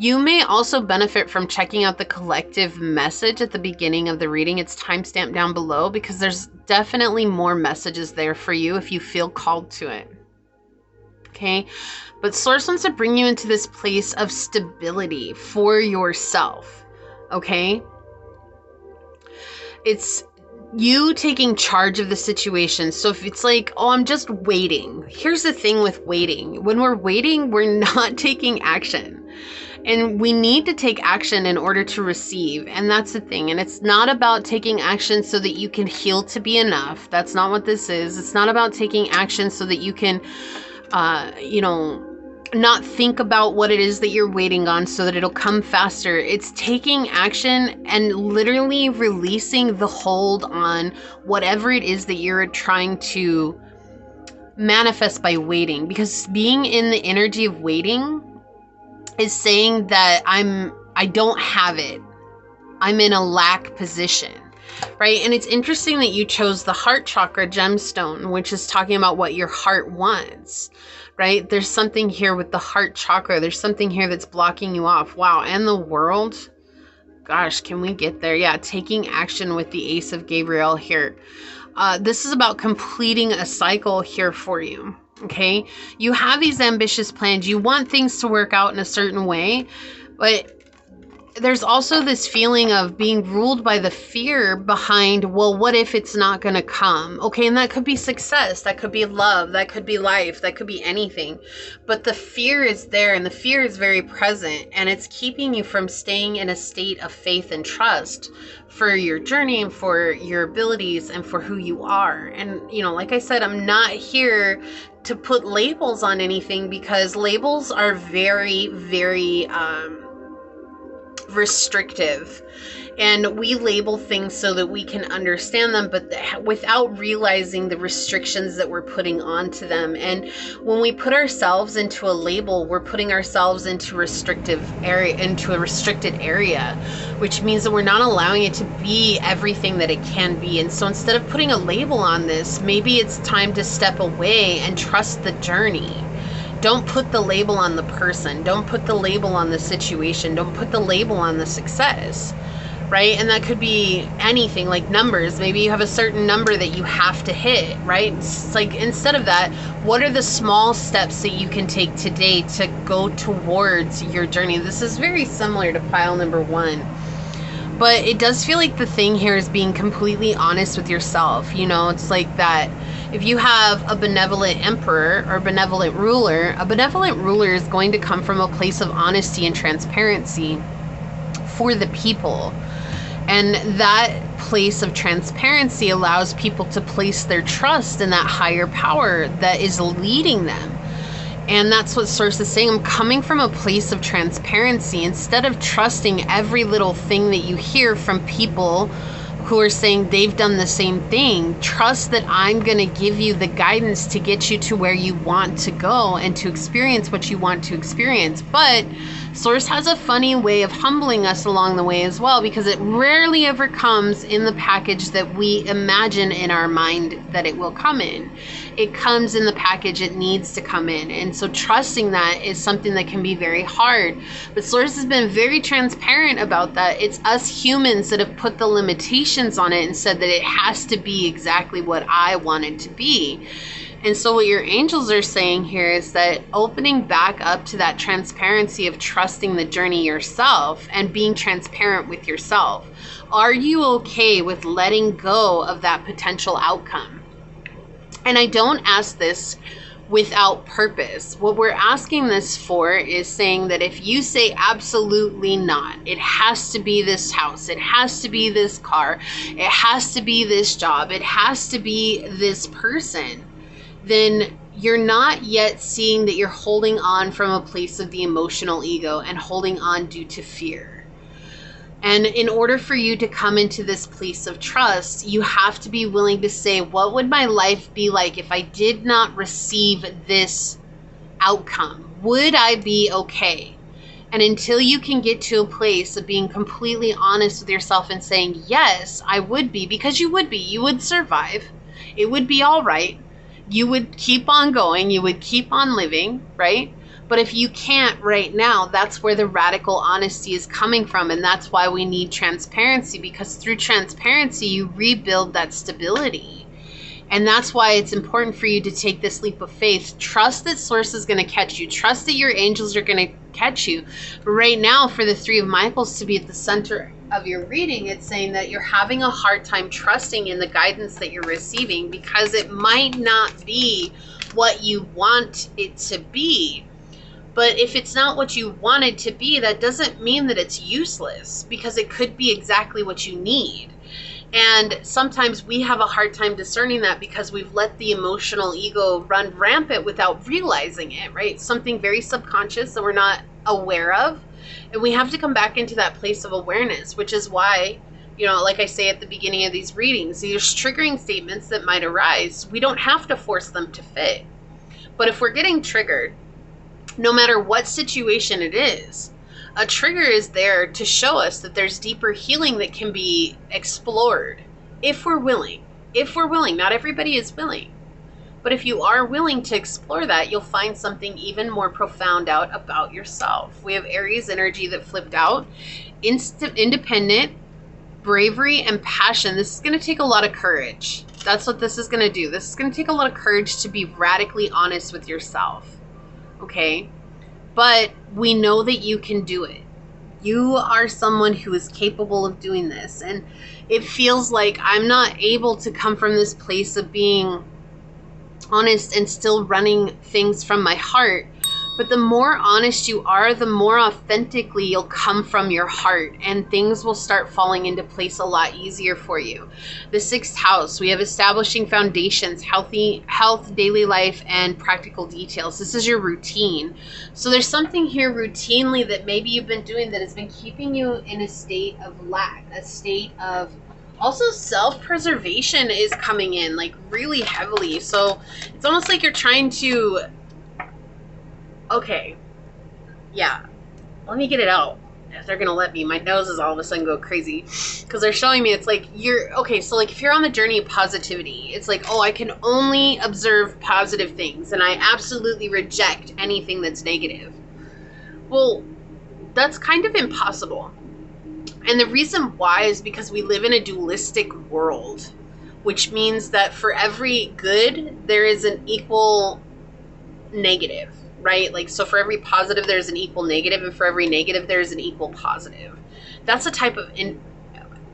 You may also benefit from checking out the collective message at the beginning of the reading. It's timestamped down below because there's definitely more messages there for you if you feel called to it. Okay, but Source wants to bring you into this place of stability for yourself. Okay, it's you taking charge of the situation. So if it's like, oh, I'm just waiting. Here's the thing with waiting. When we're waiting, we're not taking action. And we need to take action in order to receive. And that's the thing. And it's not about taking action so that you can heal to be enough. That's not what this is. It's not about taking action so that you can, not think about what it is that you're waiting on so that it'll come faster. It's taking action and literally releasing the hold on whatever it is that you're trying to manifest by waiting. Because being in the energy of waiting is saying that I don't have it. I'm in a lack position, right? And it's interesting that you chose the heart chakra gemstone, which is talking about what your heart wants, right? There's something here with the heart chakra. There's something here that's blocking you off. Wow. And the world, gosh, can we get there? Yeah. Taking action with the Ace of Gabriel here. This is about completing a cycle here for you. Okay, you have these ambitious plans. You want things to work out in a certain way, but there's also this feeling of being ruled by the fear behind, well, what if it's not going to come? Okay, and that could be success. That could be love. That could be life. That could be anything. But the fear is there, and the fear is very present, and it's keeping you from staying in a state of faith and trust for your journey and for your abilities and for who you are. And, like I said, I'm not here to put labels on anything because labels are very, very restrictive, and we label things so that we can understand them, but without realizing the restrictions that we're putting onto them. And when we put ourselves into a label, we're putting ourselves into a restricted area, which means that we're not allowing it to be everything that it can be. And so instead of putting a label on this, maybe it's time to step away and trust the journey. Don't put the label on the person. Don't put the label on the situation. Don't put the label on the success, right? And that could be anything, like numbers. Maybe you have a certain number that you have to hit, right? It's like, instead of that, what are the small steps that you can take today to go towards your journey? This is very similar to pile number 1. But it does feel like the thing here is being completely honest with yourself. It's like that. If you have a benevolent emperor or benevolent ruler, a benevolent ruler is going to come from a place of honesty and transparency for the people. And that place of transparency allows people to place their trust in that higher power that is leading them. And that's what Source is saying. I'm coming from a place of transparency instead of trusting every little thing that you hear from people who are saying they've done the same thing. Trust that I'm going to give you the guidance to get you to where you want to go and to experience what you want to experience. But Source has a funny way of humbling us along the way as well, because it rarely ever comes in the package that we imagine in our mind that it will come in. It comes in the package it needs to come in. And so trusting that is something that can be very hard. But Source has been very transparent about that. It's us humans that have put the limitations on it and said that it has to be exactly what I want it to be. And so what your angels are saying here is that opening back up to that transparency of trusting the journey yourself and being transparent with yourself. Are you okay with letting go of that potential outcome? And I don't ask this without purpose. What we're asking this for is saying that if you say absolutely not, it has to be this house, it has to be this car, it has to be this job, it has to be this person, then you're not yet seeing that you're holding on from a place of the emotional ego and holding on due to fear. And in order for you to come into this place of trust, you have to be willing to say, what would my life be like if I did not receive this outcome? Would I be okay? And until you can get to a place of being completely honest with yourself and saying, yes, I would be, because you would survive. It would be all right. You would keep on going. You would keep on living, right? But if you can't right now, that's where the radical honesty is coming from. And that's why we need transparency, because through transparency, you rebuild that stability. And that's why it's important for you to take this leap of faith. Trust that source is going to catch you. Trust that your angels are going to catch you. But right now, for the Three of Michaels to be at the center of your reading, it's saying that you're having a hard time trusting in the guidance that you're receiving, because it might not be what you want it to be. But if it's not what you want it to be, that doesn't mean that it's useless, because it could be exactly what you need. And sometimes we have a hard time discerning that because we've let the emotional ego run rampant without realizing it, right? Something very subconscious that we're not aware of. And we have to come back into that place of awareness, which is why, you know, like I say at the beginning of these readings, there's triggering statements that might arise. We don't have to force them to fit. But if we're getting triggered, no matter what situation it is, a trigger is there to show us that there's deeper healing that can be explored if we're willing. If we're willing. Not everybody is willing. But if you are willing to explore that, you'll find something even more profound out about yourself. We have Aries energy that flipped out. Independent, bravery, and passion. This is going to take a lot of courage. That's what this is going to do. This is going to take a lot of courage to be radically honest with yourself. Okay? But we know that you can do it. You are someone who is capable of doing this. And it feels like I'm not able to come from this place of being honest and still running things from my heart. But the more honest you are, the more authentically you'll come from your heart, and things will start falling into place a lot easier for you. The 6th house, we have establishing foundations, health, daily life, and practical details. This is your routine. So there's something here routinely that maybe you've been doing that has been keeping you in a state of lack, a state of also self-preservation is coming in like really heavily. So it's almost like you're trying to, okay, yeah, let me get it out. If they're gonna let me, my nose is all of a sudden go crazy because they're showing me it's like you're, okay, so like if you're on the journey of positivity, it's like, oh, I can only observe positive things and I absolutely reject anything that's negative. Well, that's kind of impossible. And the reason why is because we live in a dualistic world, which means that for every good, there is an equal negative, right? Like, so for every positive, there's an equal negative, and for every negative, there's an equal positive. That's the type of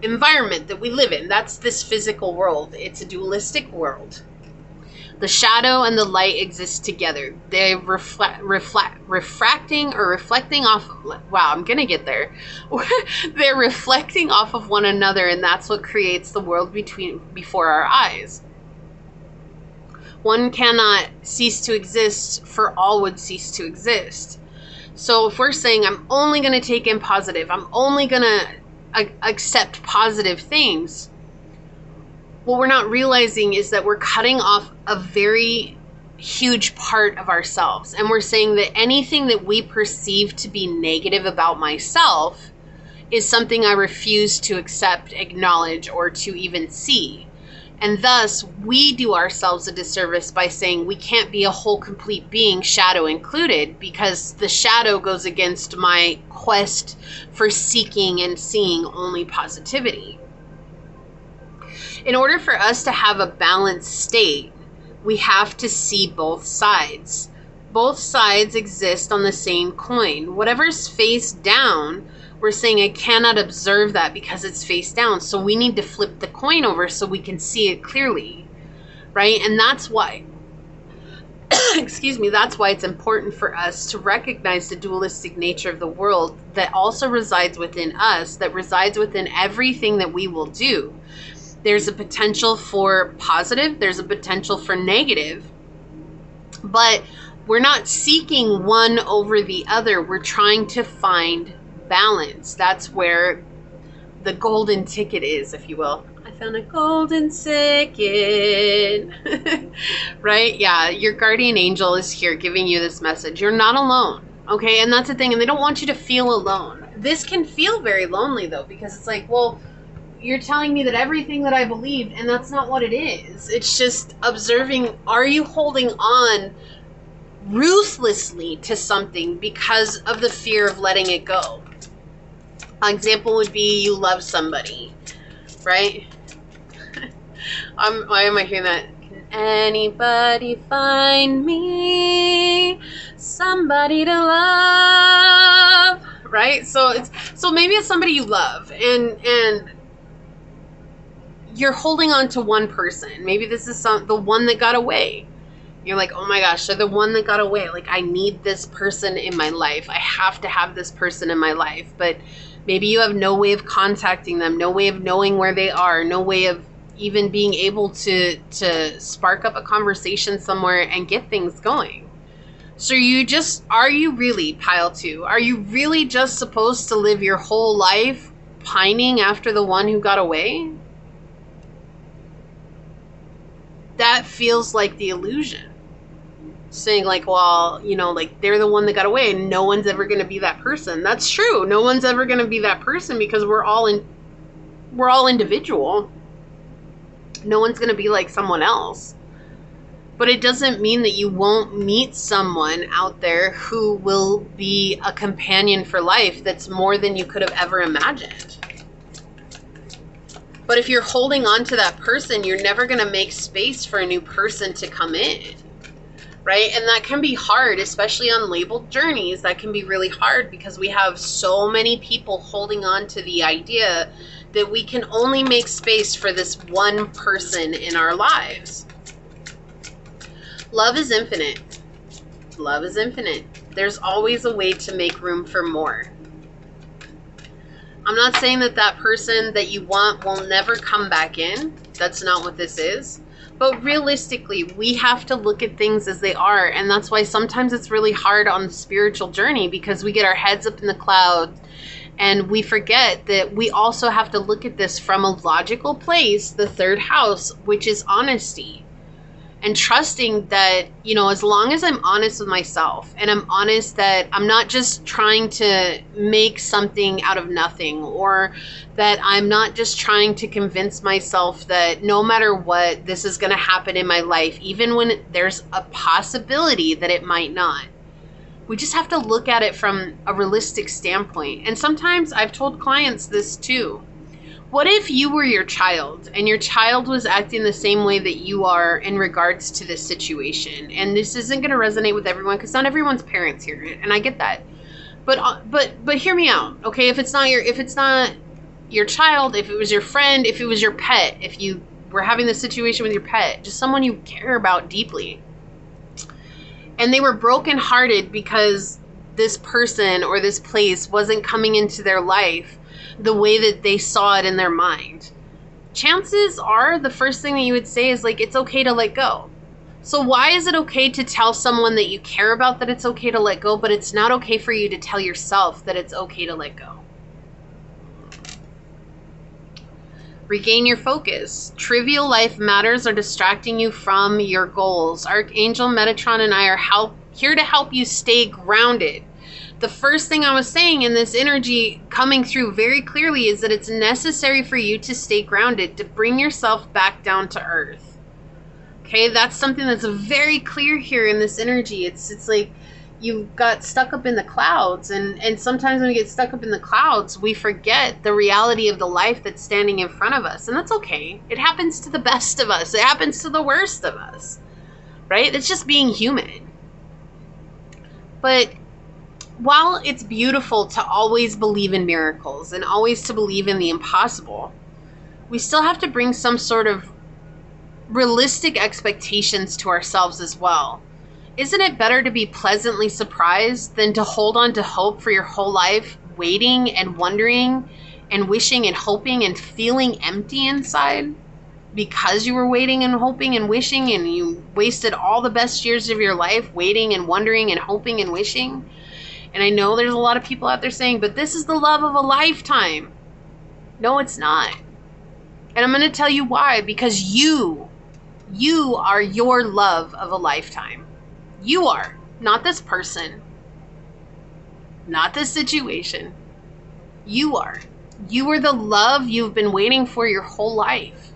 environment that we live in. That's this physical world. It's a dualistic world. The shadow and the light exist together. They refracting or reflecting off. Wow, I'm going to get there. They're reflecting off of one another, and that's what creates the world before our eyes. One cannot cease to exist, for all would cease to exist. So if we're saying, I'm only going to take in positive, I'm only going to accept positive things, what we're not realizing is that we're cutting off a very huge part of ourselves. And we're saying that anything that we perceive to be negative about myself is something I refuse to accept, acknowledge, or to even see. And thus, we do ourselves a disservice by saying we can't be a whole, complete being, shadow included, because the shadow goes against my quest for seeking and seeing only positivity. In order for us to have a balanced state, we have to see both sides. Both sides exist on the same coin. Whatever's face down, we're saying I cannot observe that because it's face down. So we need to flip the coin over so we can see it clearly, right? And that's why, excuse me, that's why it's important for us to recognize the dualistic nature of the world that also resides within us, that resides within everything that we will do. There's a potential for positive, there's a potential for negative, but we're not seeking one over the other. We're trying to find balance. That's where the golden ticket is, if you will. I found a golden ticket. Right? Yeah, your guardian angel is here giving you this message. You're not alone. Okay? And that's the thing. And they don't want you to feel alone. This can feel very lonely, though, because it's like, well, you're telling me that everything that I believed, and that's not what it is. It's just observing, are you holding on ruthlessly to something because of the fear of letting it go. An example would be you love somebody, right? Why am I hearing that? Can anybody find me somebody to love? Right? So maybe it's somebody you love, and you're holding on to one person. Maybe this is the one that got away. You're like, oh my gosh, they're the one that got away. Like, I need this person in my life. I have to have this person in my life. But maybe you have no way of contacting them, no way of knowing where they are, no way of even being able to spark up a conversation somewhere and get things going. So are you really, pile 2? Are you really just supposed to live your whole life pining after the one who got away? That feels like the illusion. Saying like, well, you know, like they're the one that got away and no one's ever going to be that person. That's true. No one's ever going to be that person because we're all individual. No one's going to be like someone else. But it doesn't mean that you won't meet someone out there who will be a companion for life that's more than you could have ever imagined. But if you're holding on to that person, you're never going to make space for a new person to come in. Right? And that can be hard, especially on labeled journeys. That can be really hard because we have so many people holding on to the idea that we can only make space for this one person in our lives. Love is infinite. Love is infinite. There's always a way to make room for more. I'm not saying that that person that you want will never come back in. That's not what this is. But realistically, we have to look at things as they are. And that's why sometimes it's really hard on the spiritual journey, because we get our heads up in the clouds and we forget that we also have to look at this from a logical place, the 3rd house, which is honesty. And trusting that, you know, as long as I'm honest with myself and I'm honest that I'm not just trying to make something out of nothing, or that I'm not just trying to convince myself that no matter what, this is going to happen in my life, even when there's a possibility that it might not. We just have to look at it from a realistic standpoint. And sometimes I've told clients this too. What if you were your child and your child was acting the same way that you are in regards to this situation? And this isn't going to resonate with everyone because not everyone's parents hear it, and I get that. But hear me out, okay? If it's not your child, if it was your friend, if it was your pet, if you were having this situation with your pet, just someone you care about deeply, and they were brokenhearted because this person or this place wasn't coming into their life the way that they saw it in their mind, chances are the first thing that you would say is like, it's okay to let go. So why is it okay to tell someone that you care about that it's okay to let go, but it's not okay for you to tell yourself that it's okay to let go? Regain your focus. Trivial life matters are distracting you from your goals. Archangel Metatron and I are here to help you stay grounded. The first thing I was saying in this energy coming through very clearly is that it's necessary for you to stay grounded, to bring yourself back down to earth. Okay, that's something that's very clear here in this energy. It's like you got stuck up in the clouds, and sometimes when we get stuck up in the clouds, we forget the reality of the life that's standing in front of us. And that's okay. It happens to the best of us. It happens to the worst of us, right? It's just being human. But while it's beautiful to always believe in miracles and always to believe in the impossible, we still have to bring some sort of realistic expectations to ourselves as well. Isn't it better to be pleasantly surprised than to hold on to hope for your whole life, waiting and wondering and wishing and hoping and feeling empty inside because you were waiting and hoping and wishing, and you wasted all the best years of your life waiting and wondering and hoping and wishing? And I know there's a lot of people out there saying, but this is the love of a lifetime. No, it's not. And I'm going to tell you why. Because you are your love of a lifetime. You are. Not this person. Not this situation. You are. You are the love you've been waiting for your whole life.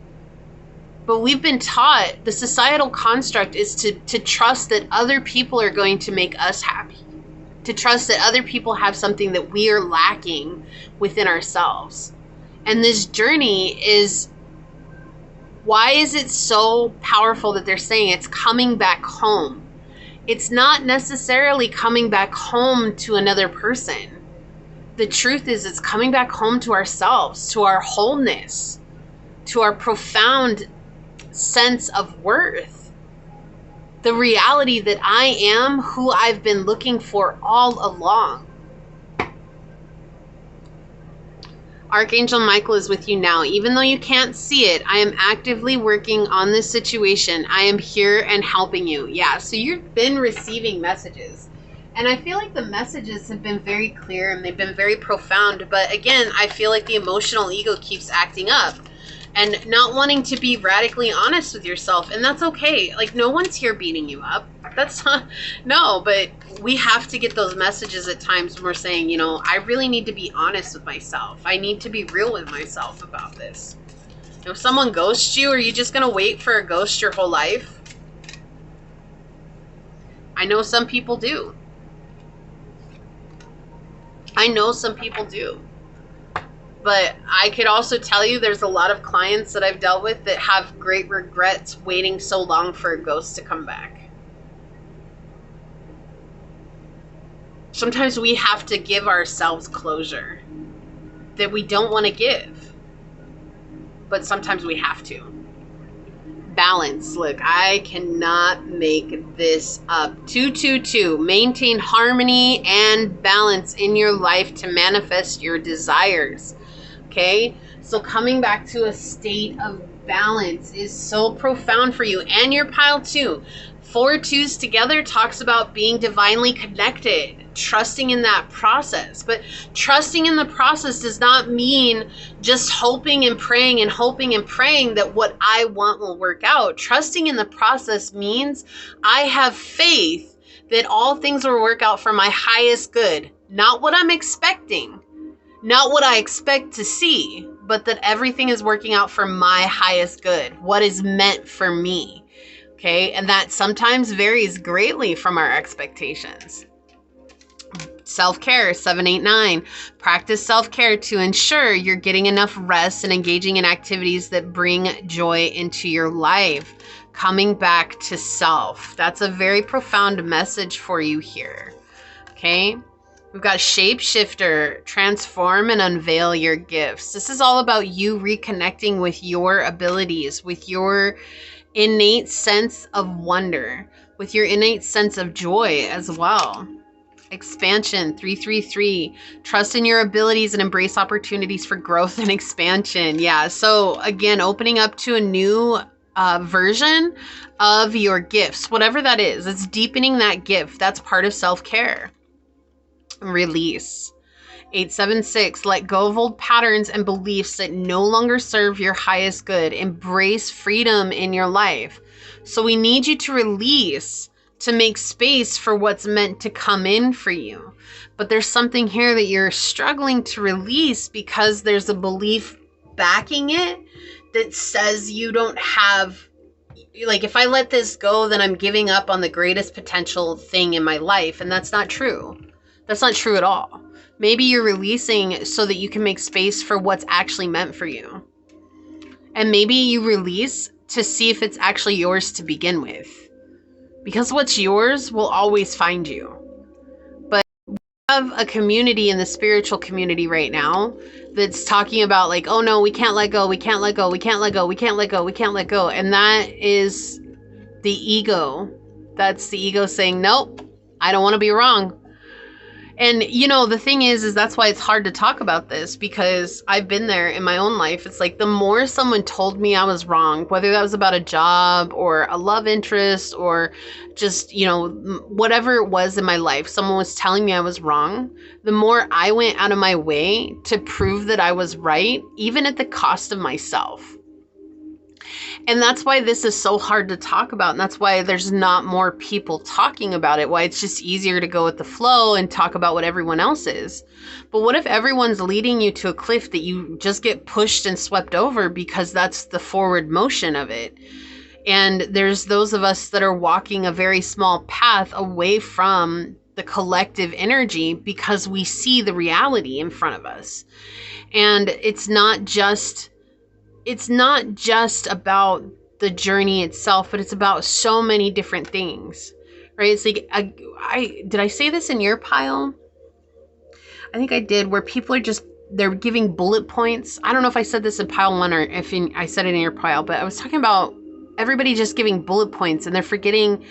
But we've been taught, the societal construct is to trust that other people are going to make us happy. To trust that other people have something that we are lacking within ourselves. And this journey is, why is it so powerful that they're saying it's coming back home? It's not necessarily coming back home to another person. The truth is, it's coming back home to ourselves, to our wholeness, to our profound sense of worth. The reality that I am who I've been looking for all along. Archangel Michael is with you now. Even though you can't see it, I am actively working on this situation. I am here and helping you. Yeah, so you've been receiving messages. And I feel like the messages have been very clear and they've been very profound. But again, I feel like the emotional ego keeps acting up and not wanting to be radically honest with yourself. And that's okay. Like, no one's here beating you up. That's not, no, but we have to get those messages at times when we're saying, you know, I really need to be honest with myself. I need to be real with myself about this. If someone ghosts you, are you just going to wait for a ghost your whole life? I know some people do. I know some people do. But I could also tell you there's a lot of clients that I've dealt with that have great regrets waiting so long for a ghost to come back. Sometimes we have to give ourselves closure that we don't want to give. But sometimes we have to. Balance. Look, I cannot make this up. 222. Maintain harmony and balance in your life to manifest your desires. Okay? So coming back to a state of balance is so profound for you. And your pile 2. 4 2s together talks about being divinely connected. Trusting in that process. But trusting in the process does not mean just hoping and praying and hoping and praying that what I want will work out. Trusting in the process means I have faith that all things will work out for my highest good. Not what I'm expecting. Not what I expect to see. But that everything is working out for my highest good. What is meant for me. Okay? And that sometimes varies greatly from our expectations. Self-care, 789. Practice self-care to ensure you're getting enough rest and engaging in activities that bring joy into your life. Coming back to self. That's a very profound message for you here. Okay? We've got shapeshifter, transform and unveil your gifts. This is all about you reconnecting with your abilities, with your innate sense of wonder, with your innate sense of joy as well. Expansion, 333. Trust in your abilities and embrace opportunities for growth and expansion. Yeah, so again, opening up to a new version of your gifts, whatever that is. It's deepening that gift. That's part of self-care. Release. 876. Let go of old patterns and beliefs that no longer serve your highest good. Embrace freedom in your life. So we need you to release, to make space for what's meant to come in for you. But there's something here that you're struggling to release because there's a belief backing it that says you don't have, like, if I let this go, then I'm giving up on the greatest potential thing in my life. And that's not true. That's not true at all. Maybe you're releasing so that you can make space for what's actually meant for you. And maybe you release to see if it's actually yours to begin with. Because what's yours will always find you. But we have a community in the spiritual community right now that's talking about like, oh no, we can't let go, we can't let go, we can't let go, we can't let go, we can't let go. And that is the ego. That's the ego saying, nope, I don't want to be wrong. And, you know, the thing is that's why it's hard to talk about this, because I've been there in my own life. It's like the more someone told me I was wrong, whether that was about a job or a love interest or just, you know, whatever it was in my life, someone was telling me I was wrong, the more I went out of my way to prove that I was right, even at the cost of myself. And that's why this is so hard to talk about. And that's why there's not more people talking about it. Why it's just easier to go with the flow and talk about what everyone else is. But what if everyone's leading you to a cliff that you just get pushed and swept over because that's the forward motion of it? And there's those of us that are walking a very small path away from the collective energy because we see the reality in front of us. And it's not just about the journey itself, but it's about so many different things, right? It's like, did I say this in your pile? I think I did, where people are they're giving bullet points. I don't know if I said this in pile 1 or if I said it in your pile, but I was talking about everybody just giving bullet points, and they're forgetting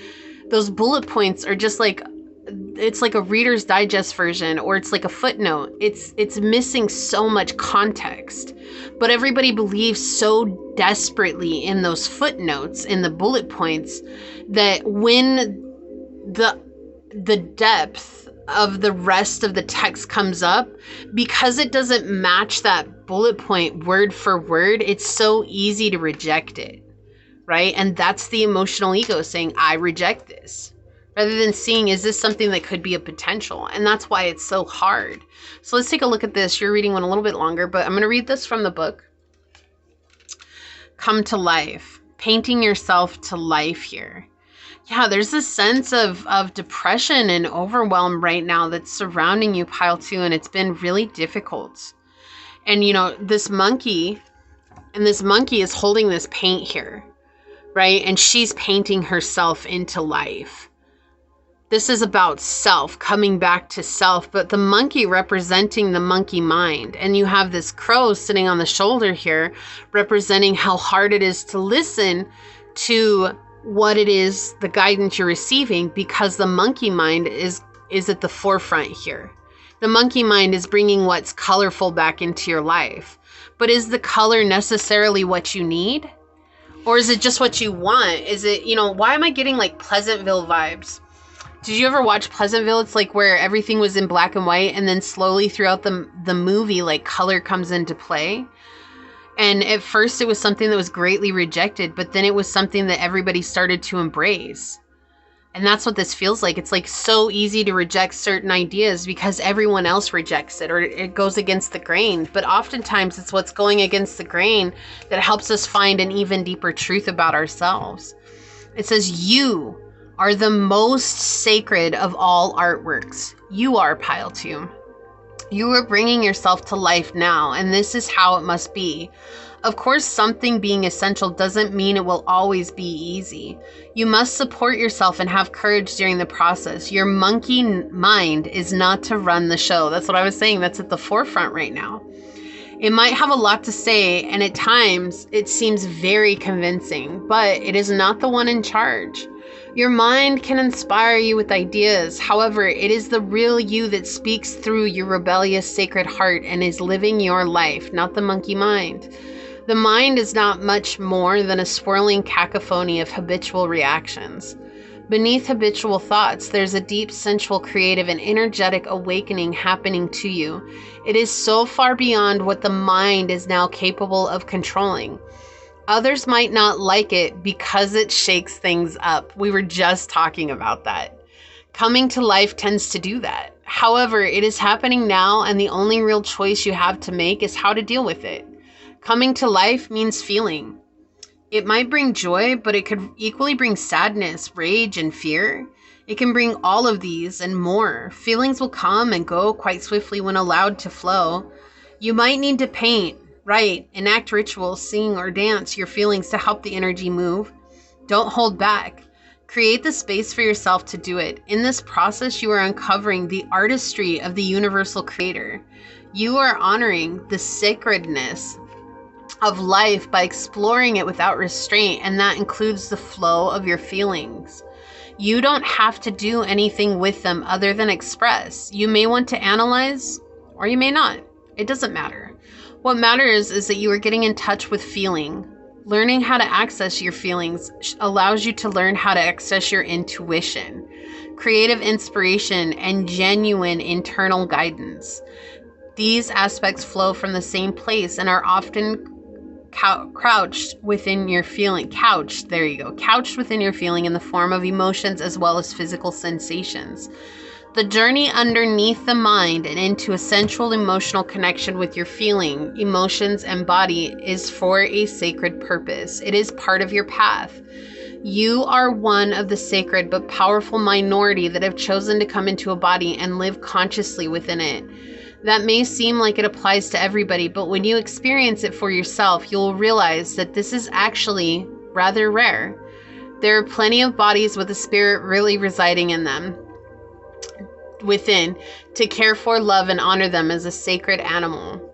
those bullet points are just like, it's like a Reader's Digest version, or it's like a footnote. It's missing so much context, but everybody believes so desperately in those footnotes, in the bullet points, that when the depth of the rest of the text comes up, because it doesn't match that bullet point word for word, it's so easy to reject it, right? And that's the emotional ego saying, I reject this, rather than seeing, is this something that could be a potential? And that's why it's so hard. So let's take a look at this. You're reading one a little bit longer, but I'm going to read this from the book. Come to life. Painting yourself to life here. Yeah, there's this sense of depression and overwhelm right now that's surrounding you, pile 2, and it's been really difficult. And, you know, this monkey is holding this paint here, right? And she's painting herself into life. This is about self, coming back to self, but the monkey representing the monkey mind. And you have this crow sitting on the shoulder here, representing how hard it is to listen to what it is, the guidance you're receiving, because the monkey mind is at the forefront here. The monkey mind is bringing what's colorful back into your life. But is the color necessarily what you need? Or is it just what you want? Is it, you know, why am I getting like Pleasantville vibes? Did you ever watch Pleasantville? It's like where everything was in black and white, and then slowly throughout the movie, like color comes into play. And at first it was something that was greatly rejected, but then it was something that everybody started to embrace. And that's what this feels like. It's like so easy to reject certain ideas because everyone else rejects it, or it goes against the grain. But oftentimes it's what's going against the grain that helps us find an even deeper truth about ourselves. It says, you are the most sacred of all artworks. You are, pile 2. You are bringing yourself to life now, and this is how it must be. Of course, something being essential doesn't mean it will always be easy. You must support yourself and have courage during the process. Your monkey mind is not to run the show. That's what I was saying. That's at the forefront right now. It might have a lot to say, and at times it seems very convincing, but it is not the one in charge. Your mind can inspire you with ideas. However, it is the real you that speaks through your rebellious sacred heart and is living your life, not the monkey mind. The mind is not much more than a swirling cacophony of habitual reactions. Beneath habitual thoughts, there's a deep, sensual, creative, and energetic awakening happening to you. It is so far beyond what the mind is now capable of controlling. Others might not like it because it shakes things up. We were just talking about that. Coming to life tends to do that. However, it is happening now, and the only real choice you have to make is how to deal with it. Coming to life means feeling. It might bring joy, but it could equally bring sadness, rage, and fear. It can bring all of these and more. Feelings will come and go quite swiftly when allowed to flow. You might need to paint, write, enact rituals, sing, or dance your feelings to help the energy move. Don't hold back. Create the space for yourself to do it. In this process, you are uncovering the artistry of the universal creator. You are honoring the sacredness of life by exploring it without restraint, and that includes the flow of your feelings. You don't have to do anything with them other than express. You may want to analyze, or you may not. It doesn't matter. What matters is that you are getting in touch with feeling. Learning how to access your feelings allows you to learn how to access your intuition, creative inspiration, and genuine internal guidance. These aspects flow from the same place and are often couched within your feeling. Couched, there you go. Couched within your feeling in the form of emotions as well as physical sensations. The journey underneath the mind and into a sensual emotional connection with your feeling, emotions, and body is for a sacred purpose. It is part of your path. You are one of the sacred but powerful minority that have chosen to come into a body and live consciously within it. That may seem like it applies to everybody, but when you experience it for yourself, you'll realize that this is actually rather rare. There are plenty of bodies with a spirit really residing in them, within, to care for, love, and honor them as a sacred animal.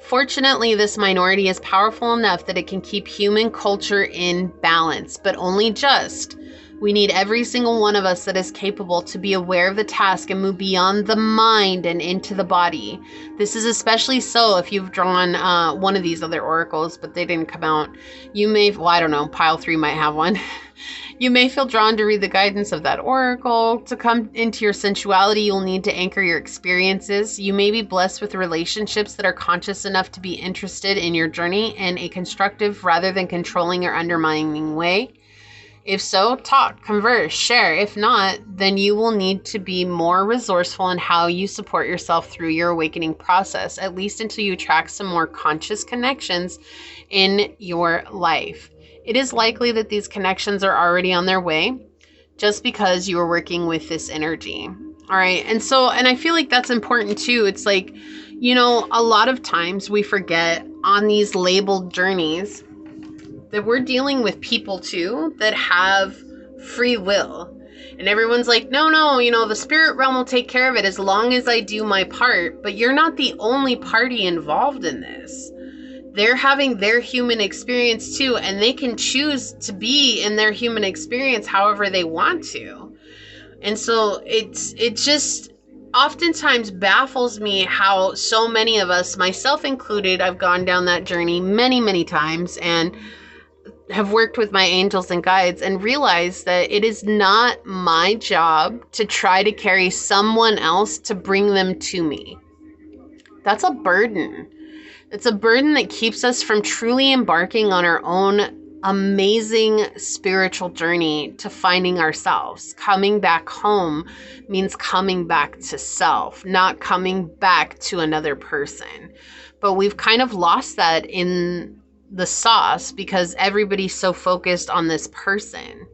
Fortunately, this minority is powerful enough that it can keep human culture in balance, but only just. We need every single one of us that is capable to be aware of the task and move beyond the mind and into the body. This is especially so if you've drawn one of these other oracles, but they didn't come out. You may, well, I don't know, pile 3 might have one. You may feel drawn to read the guidance of that oracle. To come into your sensuality, you'll need to anchor your experiences. You may be blessed with relationships that are conscious enough to be interested in your journey in a constructive rather than controlling or undermining way. If so, talk, converse, share. If not, then you will need to be more resourceful in how you support yourself through your awakening process, at least until you attract some more conscious connections in your life. It is likely that these connections are already on their way just because you are working with this energy. All right. And I feel like that's important too. It's like, you know, a lot of times we forget on these labeled journeys that we're dealing with people too that have free will. And everyone's like, no, you know, the spirit realm will take care of it as long as I do my part. But you're not the only party involved in this. They're having their human experience too, and they can choose to be in their human experience however they want to. And so it just oftentimes baffles me how so many of us, myself included, I've gone down that journey many, many times and have worked with my angels and guides and realized that it is not my job to try to carry someone else to bring them to me. That's a burden. It's a burden that keeps us from truly embarking on our own amazing spiritual journey to finding ourselves. Coming back home means coming back to self, not coming back to another person. But we've kind of lost that in the sauce because everybody's so focused on this person.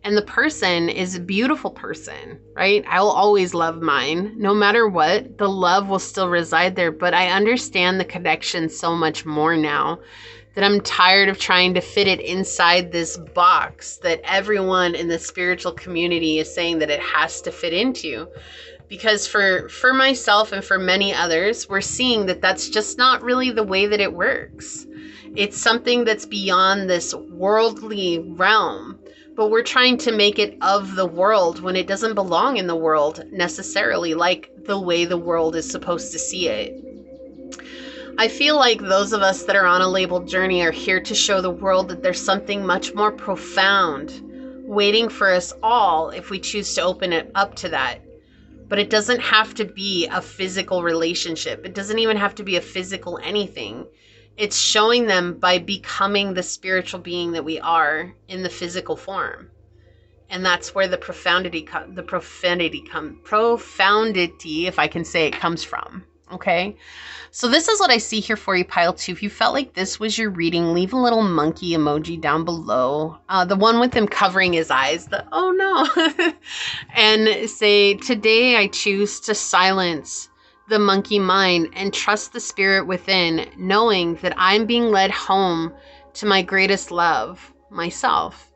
And the person is a beautiful person, right? I will always love mine. No matter what, the love will still reside there. But I understand the connection so much more now that I'm tired of trying to fit it inside this box that everyone in the spiritual community is saying that it has to fit into. Because for myself and for many others, we're seeing that that's just not really the way that it works. It's something that's beyond this worldly realm. But we're trying to make it of the world when it doesn't belong in the world necessarily, like the way the world is supposed to see it. I feel like those of us that are on a labeled journey are here to show the world that there's something much more profound waiting for us all if we choose to open it up to that. But it doesn't have to be a physical relationship. It doesn't even have to be a physical anything. It's showing them by becoming the spiritual being that we are in the physical form. And that's where the profundity, if I can say it, comes from. Okay. So this is what I see here for you, pile 2. If you felt like this was your reading, leave a little monkey emoji down below. The one with him covering his eyes, the oh no. And say, today I choose to silence the monkey mind and trust the spirit within, knowing that I'm being led home to my greatest love, myself.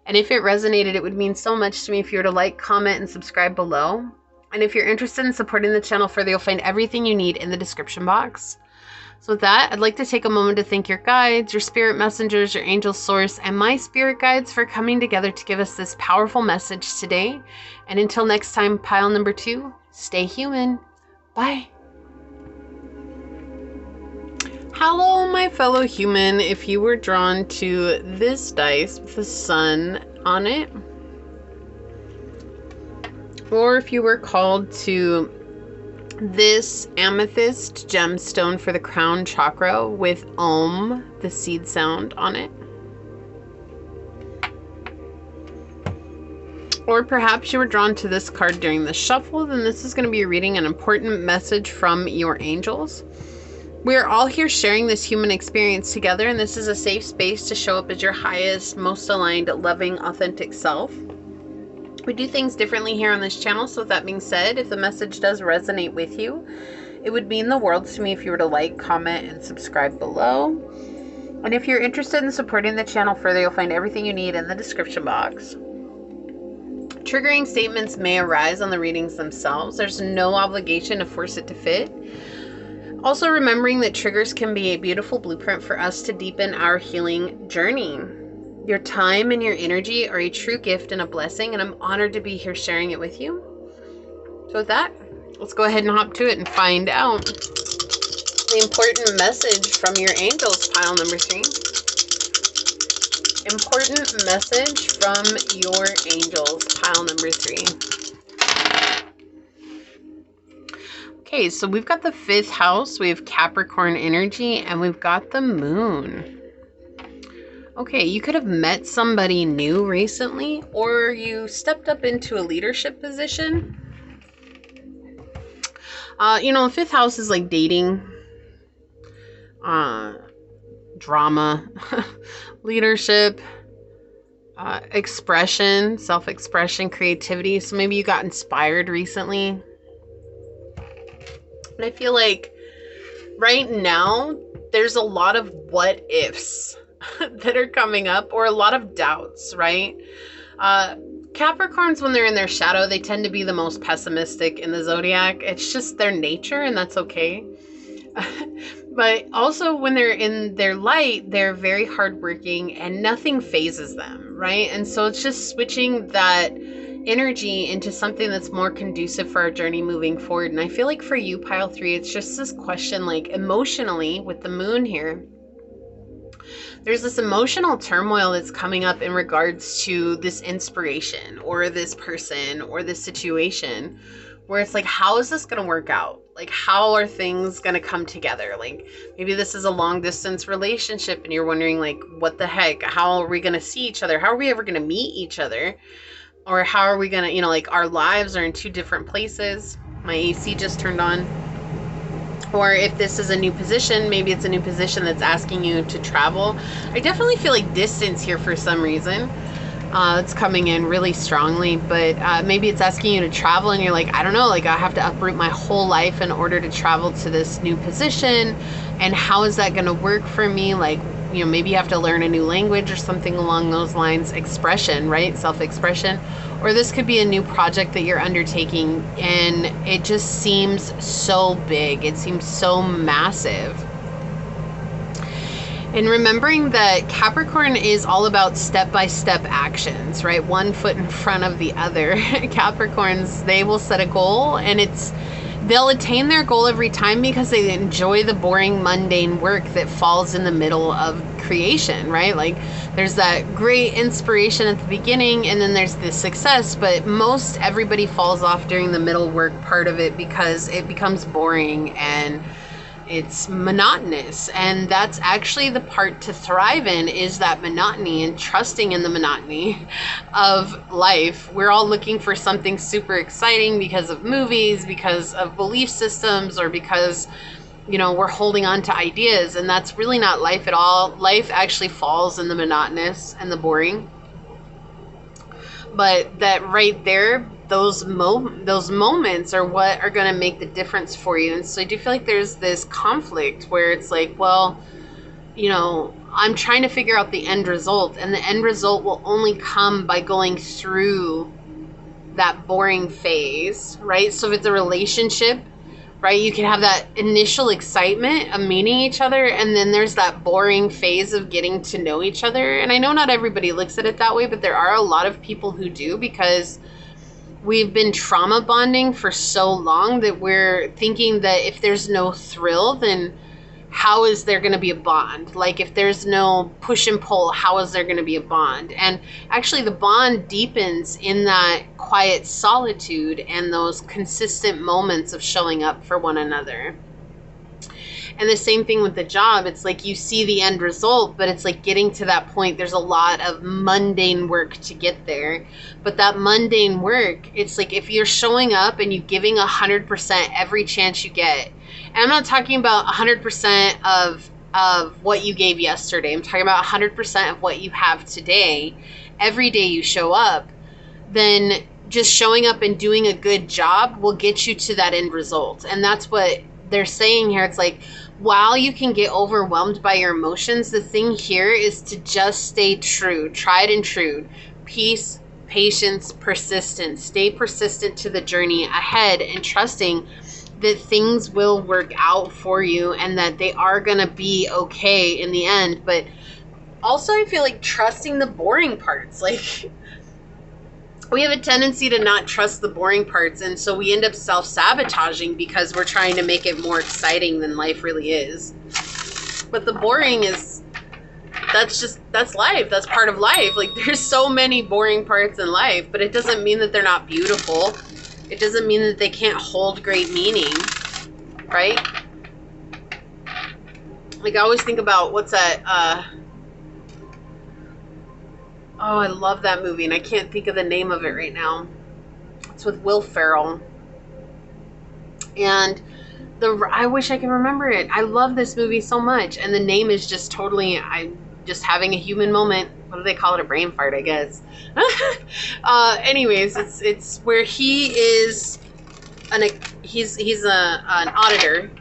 And if it resonated, it would mean so much to me if you were to like, comment, and subscribe below. And if you're interested in supporting the channel further, you'll find everything you need in the description box. So with that, I'd like to take a moment to thank your guides, your spirit messengers, your angel source, and my spirit guides for coming together to give us this powerful message today. And until next time, pile number 2, stay human. Bye. Hello, my fellow human. If you were drawn to this dice with the sun on it, or if you were called to this amethyst gemstone for the crown chakra with Om, the seed sound on it. Or perhaps you were drawn to this card during the shuffle, then this is going to be reading an important message from your angels. We're all here sharing this human experience together, and this is a safe space to show up as your highest, most aligned, loving, authentic self. We do things differently here on this channel, so with that being said, if the message does resonate with you, it would mean the world to me if you were to like, comment, and subscribe below. And if you're interested in supporting the channel further, you'll find everything you need in the description box. Triggering statements may arise on the readings themselves. There's no obligation to force it to fit. Also remembering that triggers can be a beautiful blueprint for us to deepen our healing journey. Your time and your energy are a true gift and a blessing, and I'm honored to be here sharing it with you. So with that, let's go ahead and hop to it and find out the important message from your angels, pile number 3. Important message from your angels, pile number 3. Okay, so we've got the 5th house, we have Capricorn energy, and we've got the moon. Okay, you could have met somebody new recently, or you stepped up into a leadership position. You know, the 5th house is like dating, drama, leadership, expression, self-expression, creativity. So maybe you got inspired recently. And I feel like right now there's a lot of what ifs that are coming up, or a lot of doubts, right? Capricorns, when they're in their shadow, they tend to be the most pessimistic in the zodiac. It's just their nature, and that's okay. But also when they're in their light, they're very hardworking and nothing phases them, right? And so it's just switching that energy into something that's more conducive for our journey moving forward. And I feel like for you, pile 3, it's just this question, like emotionally with the moon here. There's this emotional turmoil that's coming up in regards to this inspiration or this person or this situation, where it's like, how is this going to work out? Like, how are things going to come together? Like, maybe this is a long distance relationship and you're wondering, like, what the heck? How are we going to see each other? How are we ever going to meet each other? Or how are we going to, you know, like, our lives are in 2 different places. My AC just turned on. Or if this is a new position, maybe it's a new position that's asking you to travel. I definitely feel like distance here for some reason. It's coming in really strongly, but maybe it's asking you to travel and you're like, I don't know, like I have to uproot my whole life in order to travel to this new position. And how is that going to work for me? Like, you know, maybe you have to learn a new language or something along those lines. Expression, right? Self-expression. Or this could be a new project that you're undertaking and it just seems so big. It seems so massive. And remembering that Capricorn is all about step-by-step actions, right? One foot in front of the other. Capricorns, they will set a goal and they'll attain their goal every time because they enjoy the boring, mundane work that falls in the middle of creation, right? Like there's that great inspiration at the beginning and then there's the success, but most everybody falls off during the middle work part of it because it becomes boring and it's monotonous. And that's actually the part to thrive in, is that monotony and trusting in the monotony of life. We're all looking for something super exciting because of movies, because of belief systems, or because, you know, we're holding on to ideas, and that's really not life at all. Life actually falls in the monotonous and the boring. But that right there, those moments are what are going to make the difference for you. And so I do feel like there's this conflict where it's like, well, you know, I'm trying to figure out the end result, and the end result will only come by going through that boring phase, right? So if it's a relationship, right, you can have that initial excitement of meeting each other, and then there's that boring phase of getting to know each other. And I know not everybody looks at it that way, but there are a lot of people who do, because we've been trauma bonding for so long that we're thinking that if there's no thrill, then how is there going to be a bond? Like, if there's no push and pull, how is there going to be a bond? And actually, the bond deepens in that quiet solitude and those consistent moments of showing up for one another. And the same thing with the job. It's like you see the end result, but it's like getting to that point, there's a lot of mundane work to get there. But that mundane work, it's like if you're showing up and you're giving 100% every chance you get. And I'm not talking about 100% of what you gave yesterday. I'm talking about 100% of what you have today. Every day you show up, then just showing up and doing a good job will get you to that end result. And that's what they're saying here. It's like, while you can get overwhelmed by your emotions, the thing here is to just stay true, tried and true. Peace, patience, persistence. Stay persistent to the journey ahead and trusting that things will work out for you and that they are going to be okay in the end. But also, I feel like trusting the boring parts. Like, we have a tendency to not trust the boring parts, and so we end up self-sabotaging because we're trying to make it more exciting than life really is. But the boring is, that's life. That's part of life. Like, there's so many boring parts in life, but it doesn't mean that they're not beautiful. It doesn't mean that they can't hold great meaning, right? Like, I always think about, what's that, oh, I love that movie, and I can't think of the name of it right now. It's with Will Ferrell. And I wish I could remember it. I love this movie so much, and the name is just totally, I'm just having a human moment. What do they call it? A brain fart, I guess. Anyways, it's where he is he's an auditor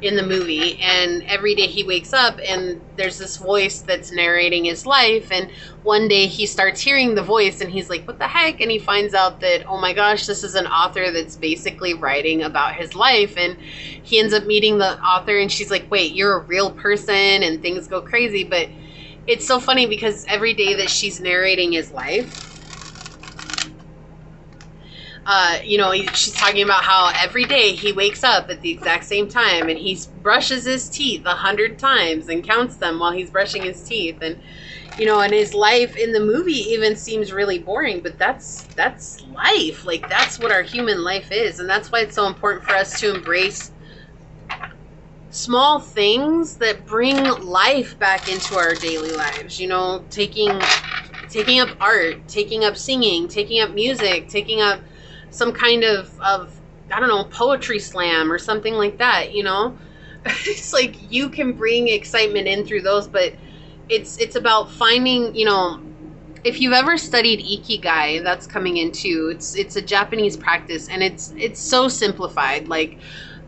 in the movie, and every day he wakes up and there's this voice that's narrating his life, and one day he starts hearing the voice and he's like, what the heck? And he finds out that, oh my gosh, this is an author that's basically writing about his life. And he ends up meeting the author, and she's like, wait, you're a real person, and things go crazy. But it's so funny because every day that she's narrating his life, she's talking about how every day he wakes up at the exact same time and he brushes his teeth 100 times and counts them while he's brushing his teeth. And, and his life in the movie even seems really boring, but that's life. Like, that's what our human life is. And that's why it's so important for us to embrace small things that bring life back into our daily lives. Taking up art, taking up singing, taking up music, taking up some kind of I don't know, poetry slam or something like that. It's like you can bring excitement in through those, but it's about finding, if you've ever studied Ikigai, that's coming in too. It's a Japanese practice, and it's so simplified. Like,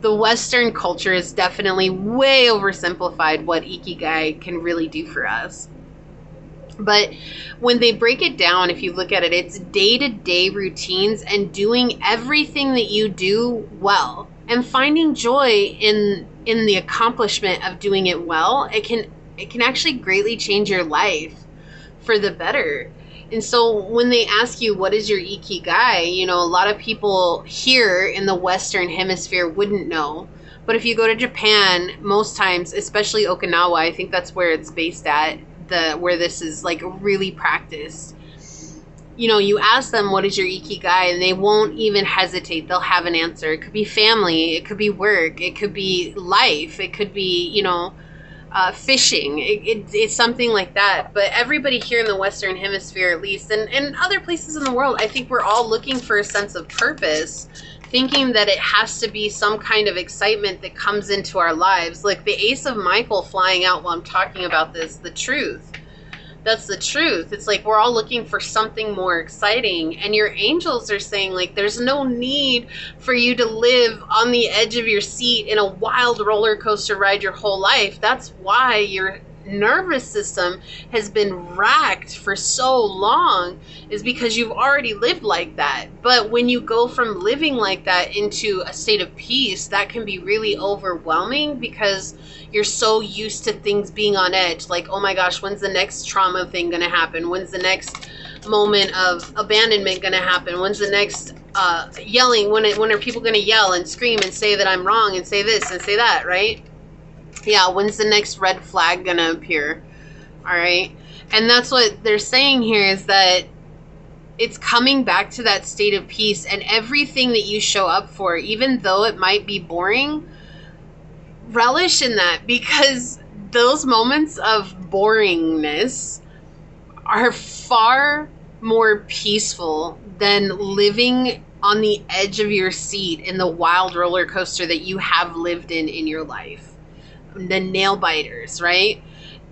the Western culture is definitely way oversimplified what Ikigai can really do for us. But when they break it down, if you look at it, it's day-to-day routines and doing everything that you do well and finding joy in the accomplishment of doing it well. It can actually greatly change your life for the better. And so when they ask you, what is your Ikigai? A lot of people here in the Western hemisphere wouldn't know. But if you go to Japan, most times, especially Okinawa, I think that's where it's based at, where this is like really practiced. You ask them, what is your Ikigai? And they won't even hesitate. They'll have an answer. It could be family. It could be work. It could be life. It could be, fishing. It's something like that. But everybody here in the Western hemisphere, at least, and other places in the world, I think we're all looking for a sense of purpose, thinking that it has to be some kind of excitement that comes into our lives. Like the Ace of Michael flying out while I'm talking about this, the truth. That's the truth. It's like we're all looking for something more exciting, and your angels are saying, like, there's no need for you to live on the edge of your seat in a wild roller coaster ride your whole life. That's why your nervous system has been racked for so long, is because you've already lived like that. But when you go from living like that into a state of peace, that can be really overwhelming because you're so used to things being on edge. Like, oh my gosh, when's the next trauma thing gonna happen? When's the next moment of abandonment gonna happen? When's the next yelling? When are people gonna yell and scream and say that I'm wrong and say this and say that, right? Yeah, when's the next red flag gonna appear? All right. And that's what they're saying here, is that it's coming back to that state of peace, and everything that you show up for, even though it might be boring, relish in that, because those moments of boringness are far more peaceful than living on the edge of your seat in the wild roller coaster that you have lived in your life. The nail biters, right?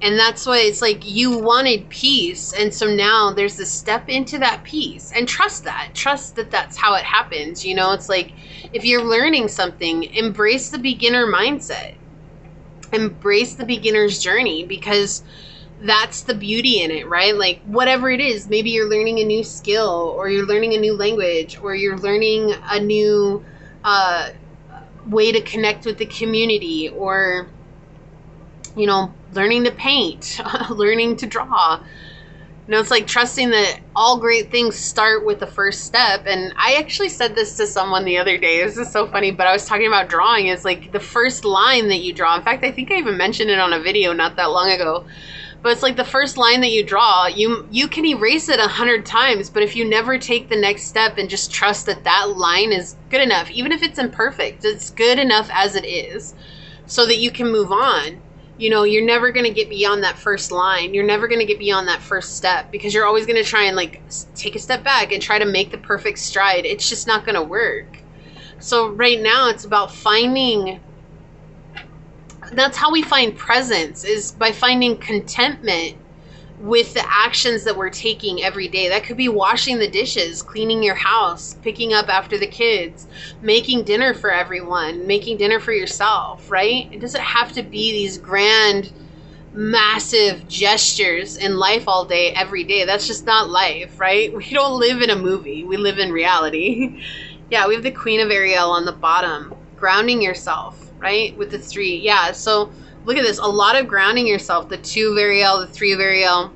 And that's why it's like you wanted peace. And so now there's this step into that peace, and trust that. Trust that that's how it happens. You know, it's like if you're learning something, embrace the beginner mindset. Embrace the beginner's journey, because that's the beauty in it, right? Like whatever it is, maybe you're learning a new skill, or you're learning a new language, or you're learning a new way to connect with the community, or, you know, learning to paint, learning to draw. You know, it's like trusting that all great things start with the first step. And I actually said this to someone the other day. This is so funny, but I was talking about drawing. It's like the first line that you draw. In fact, I think I even mentioned it on a video not that long ago. But it's like the first line that you draw, you can erase it 100 times, but if you never take the next step and just trust that that line is good enough, even if it's imperfect, it's good enough as it is, so that you can move on. You know, you're never going to get beyond that first line. You're never going to get beyond that first step, because you're always going to try and like take a step back and try to make the perfect stride. It's just not going to work. So right now it's about finding, that's how we find presence, is by finding contentment with the actions that we're taking every day. That could be washing the dishes, cleaning your house, picking up after the kids, making dinner for everyone, making dinner for yourself, right? It doesn't have to be these grand, massive gestures in life all day, every day. That's just not life, right? We don't live in a movie. We live in reality. Yeah, we have the Queen of Ariel on the bottom, grounding yourself, right? With the 3. Yeah, so look at this. A lot of grounding yourself. The 2 of Ariel, the 3 of Ariel,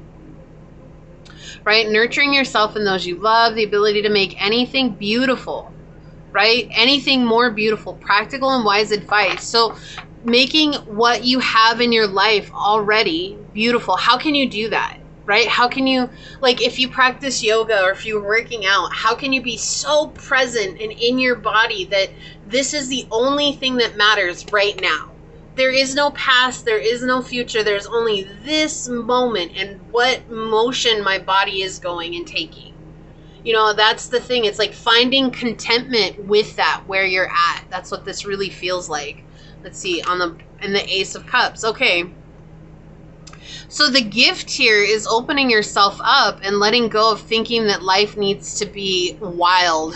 right? Nurturing yourself and those you love, the ability to make anything beautiful, right? Anything more beautiful, practical and wise advice. So making what you have in your life already beautiful. How can you do that? Right? How can you, like, if you practice yoga or if you're working out, how can you be so present and in your body that this is the only thing that matters right now? There is no past, there is no future, there's only this moment and what motion my body is going and taking. You know, that's the thing. It's like finding contentment with that, where you're at. That's what this really feels like. Let's see, in the Ace of Cups. Okay. So the gift here is opening yourself up and letting go of thinking that life needs to be wild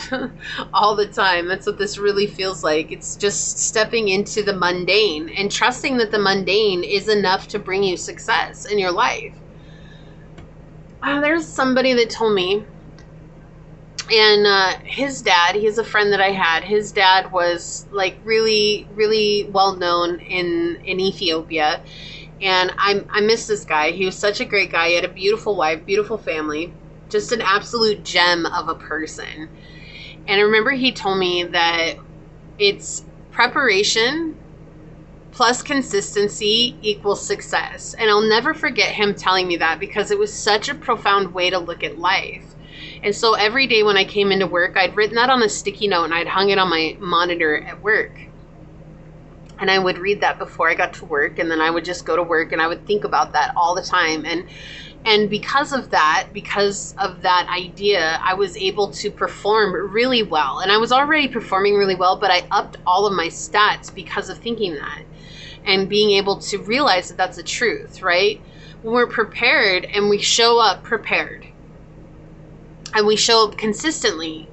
all the time. That's what this really feels like. It's just stepping into the mundane and trusting that the mundane is enough to bring you success in your life. There's somebody that told me, and his dad, he's a friend that I had, his dad was like really, really well known in Ethiopia. And I miss this guy. He was such a great guy. He had a beautiful wife, beautiful family, just an absolute gem of a person. And I remember he told me that it's preparation plus consistency equals success. And I'll never forget him telling me that, because it was such a profound way to look at life. And so every day when I came into work, I'd written that on a sticky note and I'd hung it on my monitor at work. And I would read that before I got to work, and then I would just go to work and I would think about that all the time. And because of that idea, I was able to perform really well. And I was already performing really well, but I upped all of my stats because of thinking that and being able to realize that that's the truth, right? When we're prepared and we show up prepared and we show up consistently,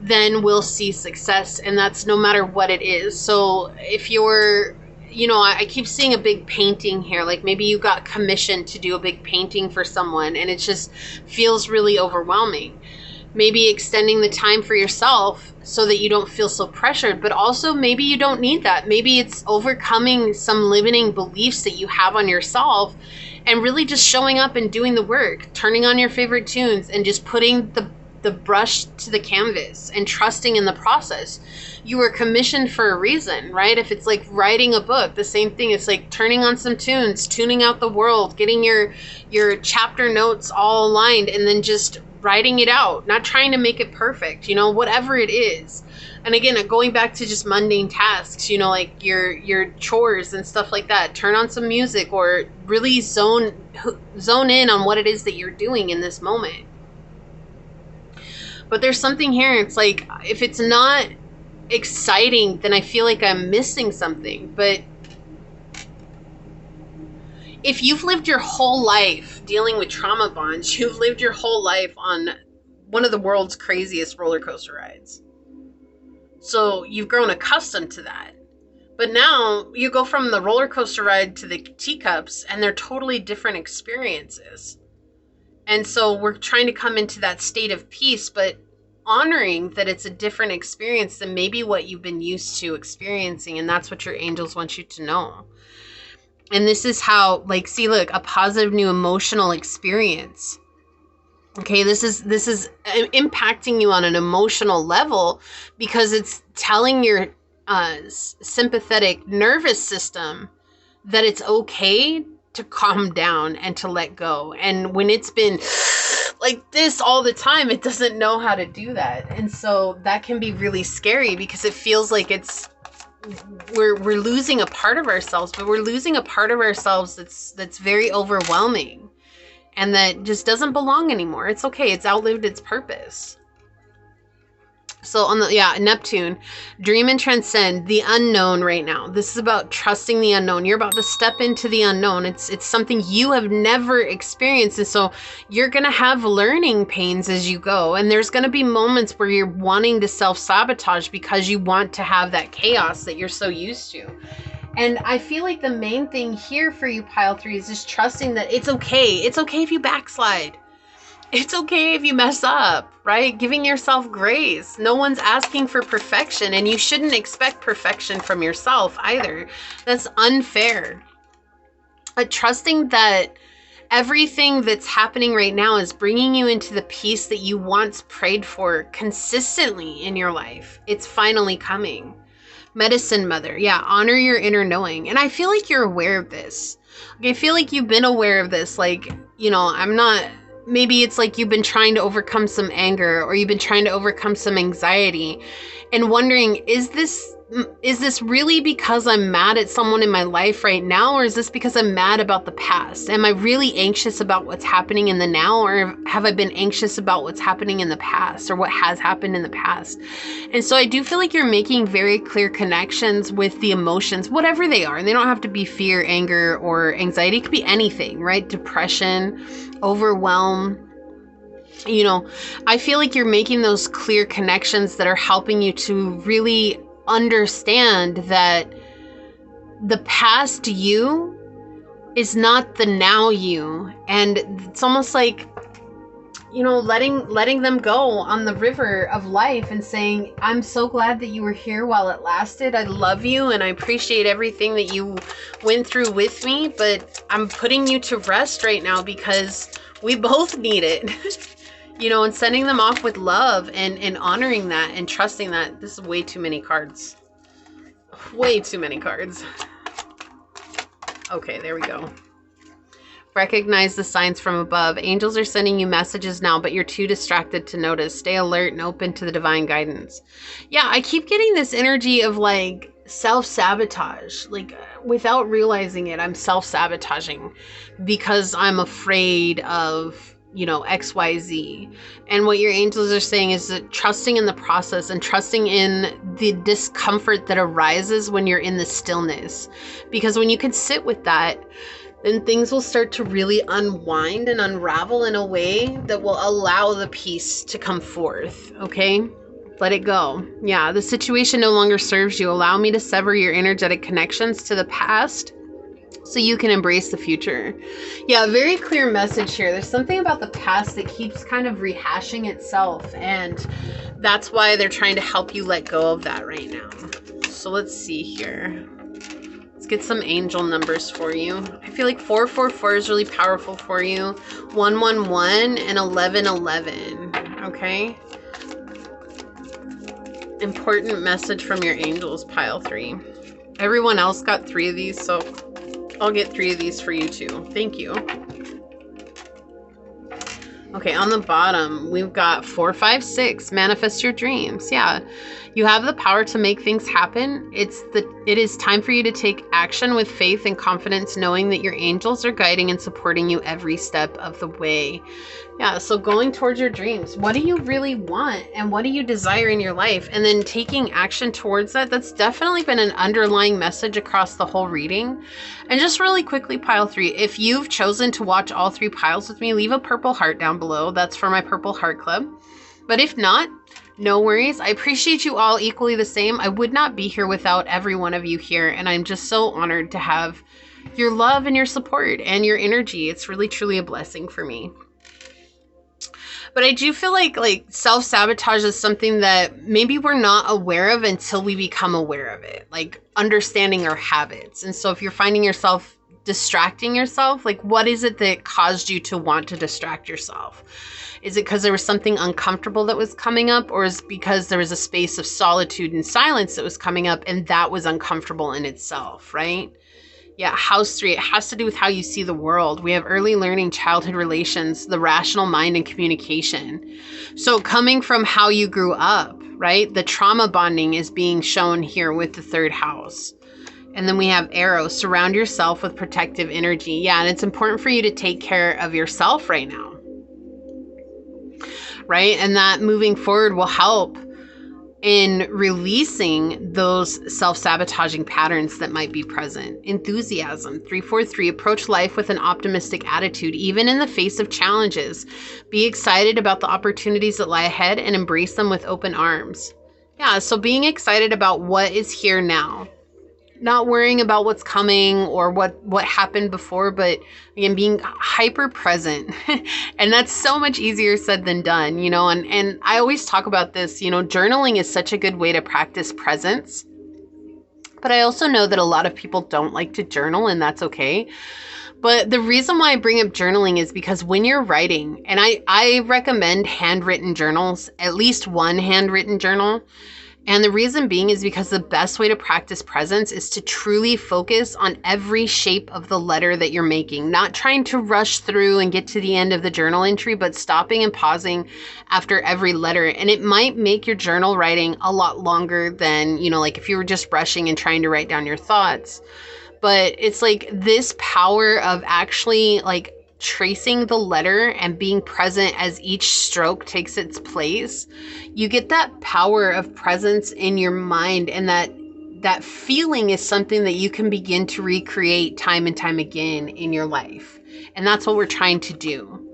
then we'll see success. And that's no matter what it is. So if you're, you know, I keep seeing a big painting here, like maybe you got commissioned to do a big painting for someone and it just feels really overwhelming. Maybe extending the time for yourself so that you don't feel so pressured, but also maybe you don't need that. Maybe it's overcoming some limiting beliefs that you have on yourself and really just showing up and doing the work, turning on your favorite tunes and just putting the the brush to the canvas and trusting in the process. You were commissioned for a reason, right? If it's like writing a book, the same thing. It's like turning on some tunes, tuning out the world, getting your chapter notes all aligned, and then just writing it out, not trying to make it perfect, you know, whatever it is. And again, going back to just mundane tasks, you know, like your chores and stuff like that. Turn on some music or really zone in on what it is that you're doing in this moment. But there's something here. It's like, if it's not exciting, then I feel like I'm missing something. But if you've lived your whole life dealing with trauma bonds, you've lived your whole life on one of the world's craziest roller coaster rides. So you've grown accustomed to that. But now you go from the roller coaster ride to the teacups, and they're totally different experiences. And so we're trying to come into that state of peace, but honoring that it's a different experience than maybe what you've been used to experiencing. And that's what your angels want you to know. And this is how, like, see, look, a positive new emotional experience. Okay, this is impacting you on an emotional level, because it's telling your sympathetic nervous system that it's okay to calm down and to let go. And when it's been like this all the time, it doesn't know how to do that. And so that can be really scary, because it feels like we're losing a part of ourselves, but we're losing a part of ourselves that's very overwhelming and that just doesn't belong anymore. It's okay. It's outlived its purpose. So on the, Neptune, dream and transcend the unknown right now. This is about trusting the unknown. You're about to step into the unknown. It's something you have never experienced. And so you're going to have learning pains as you go. And there's going to be moments where you're wanting to self-sabotage because you want to have that chaos that you're so used to. And I feel like the main thing here for you, pile 3, is just trusting that it's okay. It's okay if you backslide. It's okay if you mess up, right? Giving yourself grace. No one's asking for perfection, and you shouldn't expect perfection from yourself either. That's unfair. But trusting that everything that's happening right now is bringing you into the peace that you once prayed for consistently in your life. It's finally coming. Medicine mother. Yeah, honor your inner knowing. And I feel like you're aware of this. I feel like you've been aware of this. Like, you know, maybe it's like you've been trying to overcome some anger, or you've been trying to overcome some anxiety and wondering, is this really because I'm mad at someone in my life right now? Or is this because I'm mad about the past? Am I really anxious about what's happening in the now? Or have I been anxious about what's happening in the past, or what has happened in the past? And so I do feel like you're making very clear connections with the emotions, whatever they are. And they don't have to be fear, anger, or anxiety. It could be anything, right? Depression, overwhelm. You know, I feel like you're making those clear connections that are helping you to really understand that the past you is not the now you. And it's almost like, you know, letting them go on the river of life and saying, I'm so glad that you were here while it lasted. I love you and I appreciate everything that you went through with me, but I'm putting you to rest right now because we both need it. You know, and sending them off with love and honoring that and trusting that. This is way too many cards. Way too many cards. Okay, there we go. Recognize the signs from above. Angels are sending you messages now, but you're too distracted to notice. Stay alert and open to the divine guidance. Yeah, I keep getting this energy of like self-sabotage. Like without realizing it, I'm self-sabotaging because I'm afraid of, you know, XYZ. And what your angels are saying is that trusting in the process and trusting in the discomfort that arises when you're in the stillness. Because when you can sit with that, then things will start to really unwind and unravel in a way that will allow the peace to come forth. Okay? Let it go. Yeah, the situation no longer serves you. Allow me to sever your energetic connections to the past so you can embrace the future. Yeah, very clear message here. There's something about the past that keeps kind of rehashing itself, and that's why they're trying to help you let go of that right now. So let's see here. Let's get some angel numbers for you. I feel like 444 is really powerful for you. 111 and 1111. okay? Important message from your angels, pile 3. Everyone else got 3 of these, so I'll get 3 of these for you too. Thank you. Okay, on the bottom, we've got 4, 5, 6, manifest your dreams. Yeah, you have the power to make things happen. It is time for you to take action with faith and confidence, knowing that your angels are guiding and supporting you every step of the way. Yeah, so going towards your dreams. What do you really want and what do you desire in your life? And then taking action towards that. That's definitely been an underlying message across the whole reading. And just really quickly, pile 3. If you've chosen to watch all 3 piles with me, leave a purple heart down below. That's for my Purple Heart Club. But if not, no worries. I appreciate you all equally the same. I would not be here without every one of you here. And I'm just so honored to have your love and your support and your energy. It's really, truly a blessing for me. But I do feel like self-sabotage is something that maybe we're not aware of until we become aware of it, like understanding our habits. And so if you're finding yourself distracting yourself, like what is it that caused you to want to distract yourself? Is it because there was something uncomfortable that was coming up, or is it because there was a space of solitude and silence that was coming up and that was uncomfortable in itself, right? Yeah, house 3, it has to do with how you see the world. We have early learning, childhood relations, the rational mind, and communication. So coming from how you grew up, right? The trauma bonding is being shown here with the 3rd house. And then we have arrow, surround yourself with protective energy. Yeah, and it's important for you to take care of yourself right now, right? And that moving forward will help in releasing those self-sabotaging patterns that might be present. Enthusiasm, 343, approach life with an optimistic attitude, even in the face of challenges. Be excited about the opportunities that lie ahead and embrace them with open arms. Yeah, so being excited about what is here now. Not worrying about what's coming or what happened before, but again, being hyper present. And that's so much easier said than done, you know, and I always talk about this, you know, journaling is such a good way to practice presence. But I also know that a lot of people don't like to journal, and that's okay. But the reason why I bring up journaling is because when you're writing, and I recommend handwritten journals, at least one handwritten journal. And the reason being is because the best way to practice presence is to truly focus on every shape of the letter that you're making, not trying to rush through and get to the end of the journal entry, but stopping and pausing after every letter. And it might make your journal writing a lot longer than, you know, like if you were just rushing and trying to write down your thoughts. But it's like this power of actually like tracing the letter and being present as each stroke takes its place. You get that power of presence in your mind, and that feeling is something that you can begin to recreate time and time again in your life. And that's what we're trying to do.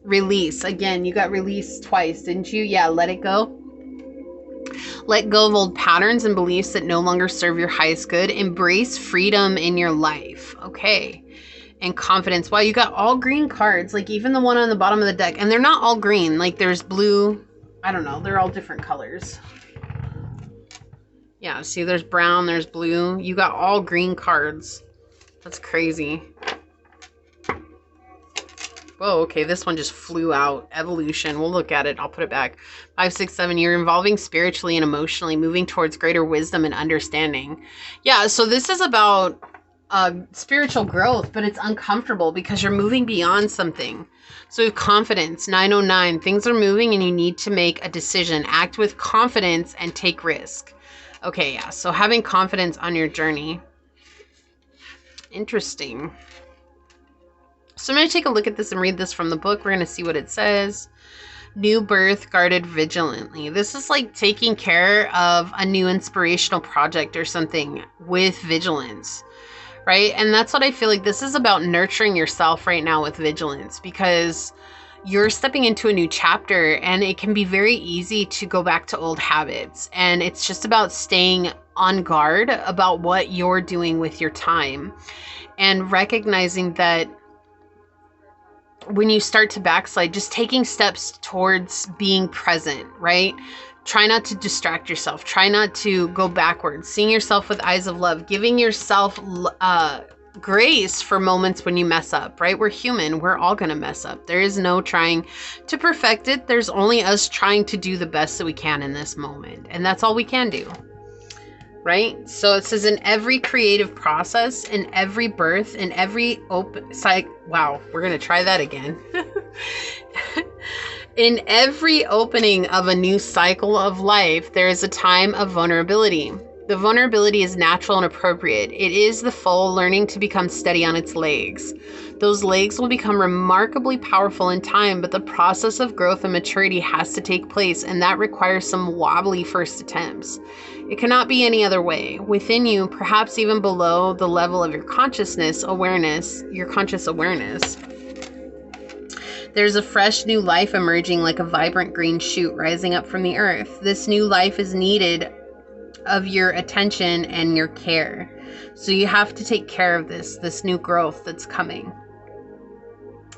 Release. Again, you got release twice, didn't you? Yeah, let it go. Let go of old patterns and beliefs that no longer serve your highest good. Embrace freedom in your life. Okay. And confidence. Wow, you got all green cards, like even the one on the bottom of the deck. And they're not all green. Like there's blue. I don't know. They're all different colors. Yeah, see, there's brown, there's blue. You got all green cards. That's crazy. Whoa, okay, this one just flew out. Evolution. We'll look at it. I'll put it back. 5, 6, 7. You're evolving spiritually and emotionally, moving towards greater wisdom and understanding. Yeah, so this is about spiritual growth, but it's uncomfortable because you're moving beyond something. So with confidence, 909, things are moving and you need to make a decision. Act with confidence and take risk. Okay, yeah, so having confidence on your journey. Interesting. So I'm going to take a look at this and read this from the book. We're going to see what it says. New birth, guarded vigilantly. This is like taking care of a new inspirational project or something with vigilance. Right? And that's what I feel like this is about, nurturing yourself right now with vigilance, because you're stepping into a new chapter and it can be very easy to go back to old habits. And it's just about staying on guard about what you're doing with your time and recognizing that when you start to backslide, just taking steps towards being present, right? Try not to distract yourself. Try not to go backwards. Seeing yourself with eyes of love. Giving yourself grace for moments when you mess up, right? We're human. We're all going to mess up. There is no trying to perfect it. There's only us trying to do the best that we can in this moment. And that's all we can do, right? So it says in every creative process, in every birth, in every open wow, we're going to try that again. In every opening of a new cycle of life, there is a time of vulnerability. The vulnerability is natural and appropriate. It is the foal learning to become steady on its legs. Those legs will become remarkably powerful in time, but the process of growth and maturity has to take place, and that requires some wobbly first attempts. It cannot be any other way. Within you, perhaps even below the level of your consciousness awareness, your conscious awareness, there's a fresh new life emerging like a vibrant green shoot rising up from the earth. This new life is needed of your attention and your care. So you have to take care of this new growth that's coming.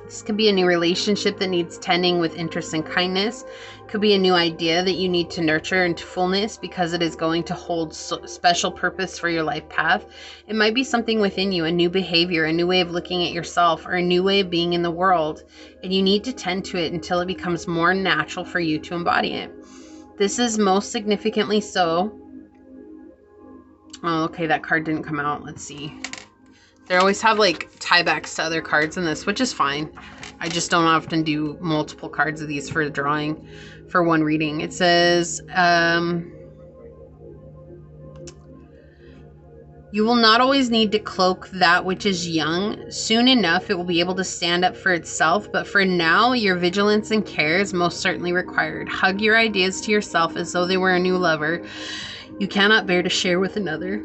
This could be a new relationship that needs tending with interest and kindness. It could be a new idea that you need to nurture into fullness because it is going to hold special purpose for your life path. It might be something within you, a new behavior, a new way of looking at yourself, or a new way of being in the world. And you need to tend to it until it becomes more natural for you to embody it. This is most significantly so. Oh, okay, that card didn't come out. Let's see. They always have like tiebacks to other cards in this, which is fine. I just don't often do multiple cards of these for drawing for one reading. It says, you will not always need to cloak that which is young. Soon enough, it will be able to stand up for itself. But for now, your vigilance and care is most certainly required. Hug your ideas to yourself as though they were a new lover you cannot bear to share with another.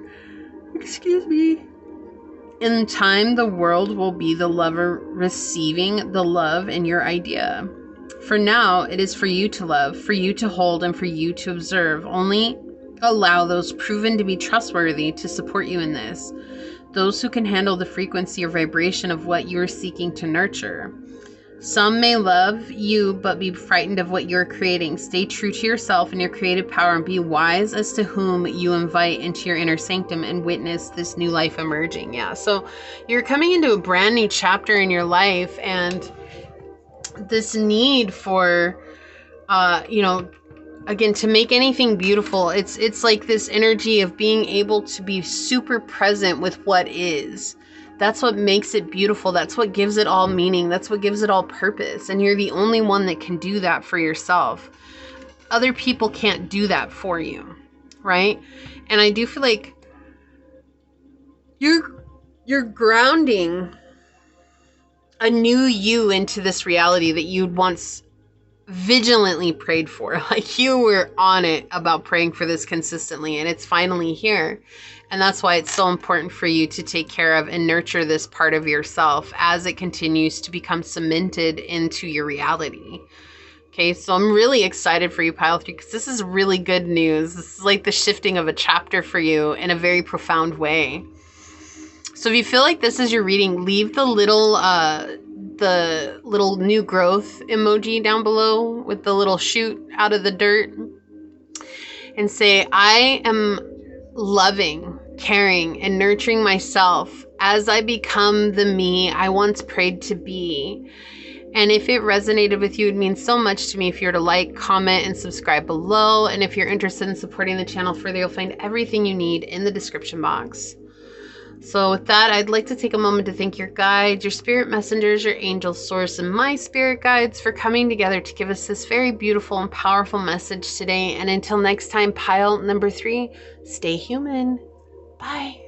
Excuse me. In time, the world will be the lover receiving the love in your idea. For now, it is for you to love, for you to hold, and for you to observe. Only allow those proven to be trustworthy to support you in this. Those who can handle the frequency or vibration of what you are seeking to nurture. Some may love you, but be frightened of what you're creating. Stay true to yourself and your creative power and be wise as to whom you invite into your inner sanctum and witness this new life emerging. Yeah, so you're coming into a brand new chapter in your life, and this need for, again, to make anything beautiful, it's like this energy of being able to be super present with what is. That's what makes it beautiful. That's what gives it all meaning. That's what gives it all purpose. And you're the only one that can do that for yourself. Other people can't do that for you, right? And I do feel like you're grounding a new you into this reality that you'd once vigilantly prayed for. Like you were on it about praying for this consistently, and it's finally here. And that's why it's so important for you to take care of and nurture this part of yourself as it continues to become cemented into your reality. Okay, so I'm really excited for you, Pile 3, because this is really good news. This is like the shifting of a chapter for you in a very profound way. So if you feel like this is your reading, leave the little new growth emoji down below with the little shoot out of the dirt and say, I am loving, caring, and nurturing myself as I become the me I once prayed to be. And if it resonated with you, it means so much to me if you're to like, comment, and subscribe below. And if you're interested in supporting the channel further, you'll find everything you need in the description box. So with that, I'd like to take a moment to thank your guides, your spirit messengers, your angel source, and my spirit guides for coming together to give us this very beautiful and powerful message today. And until next time, pile number 3, stay human. Bye.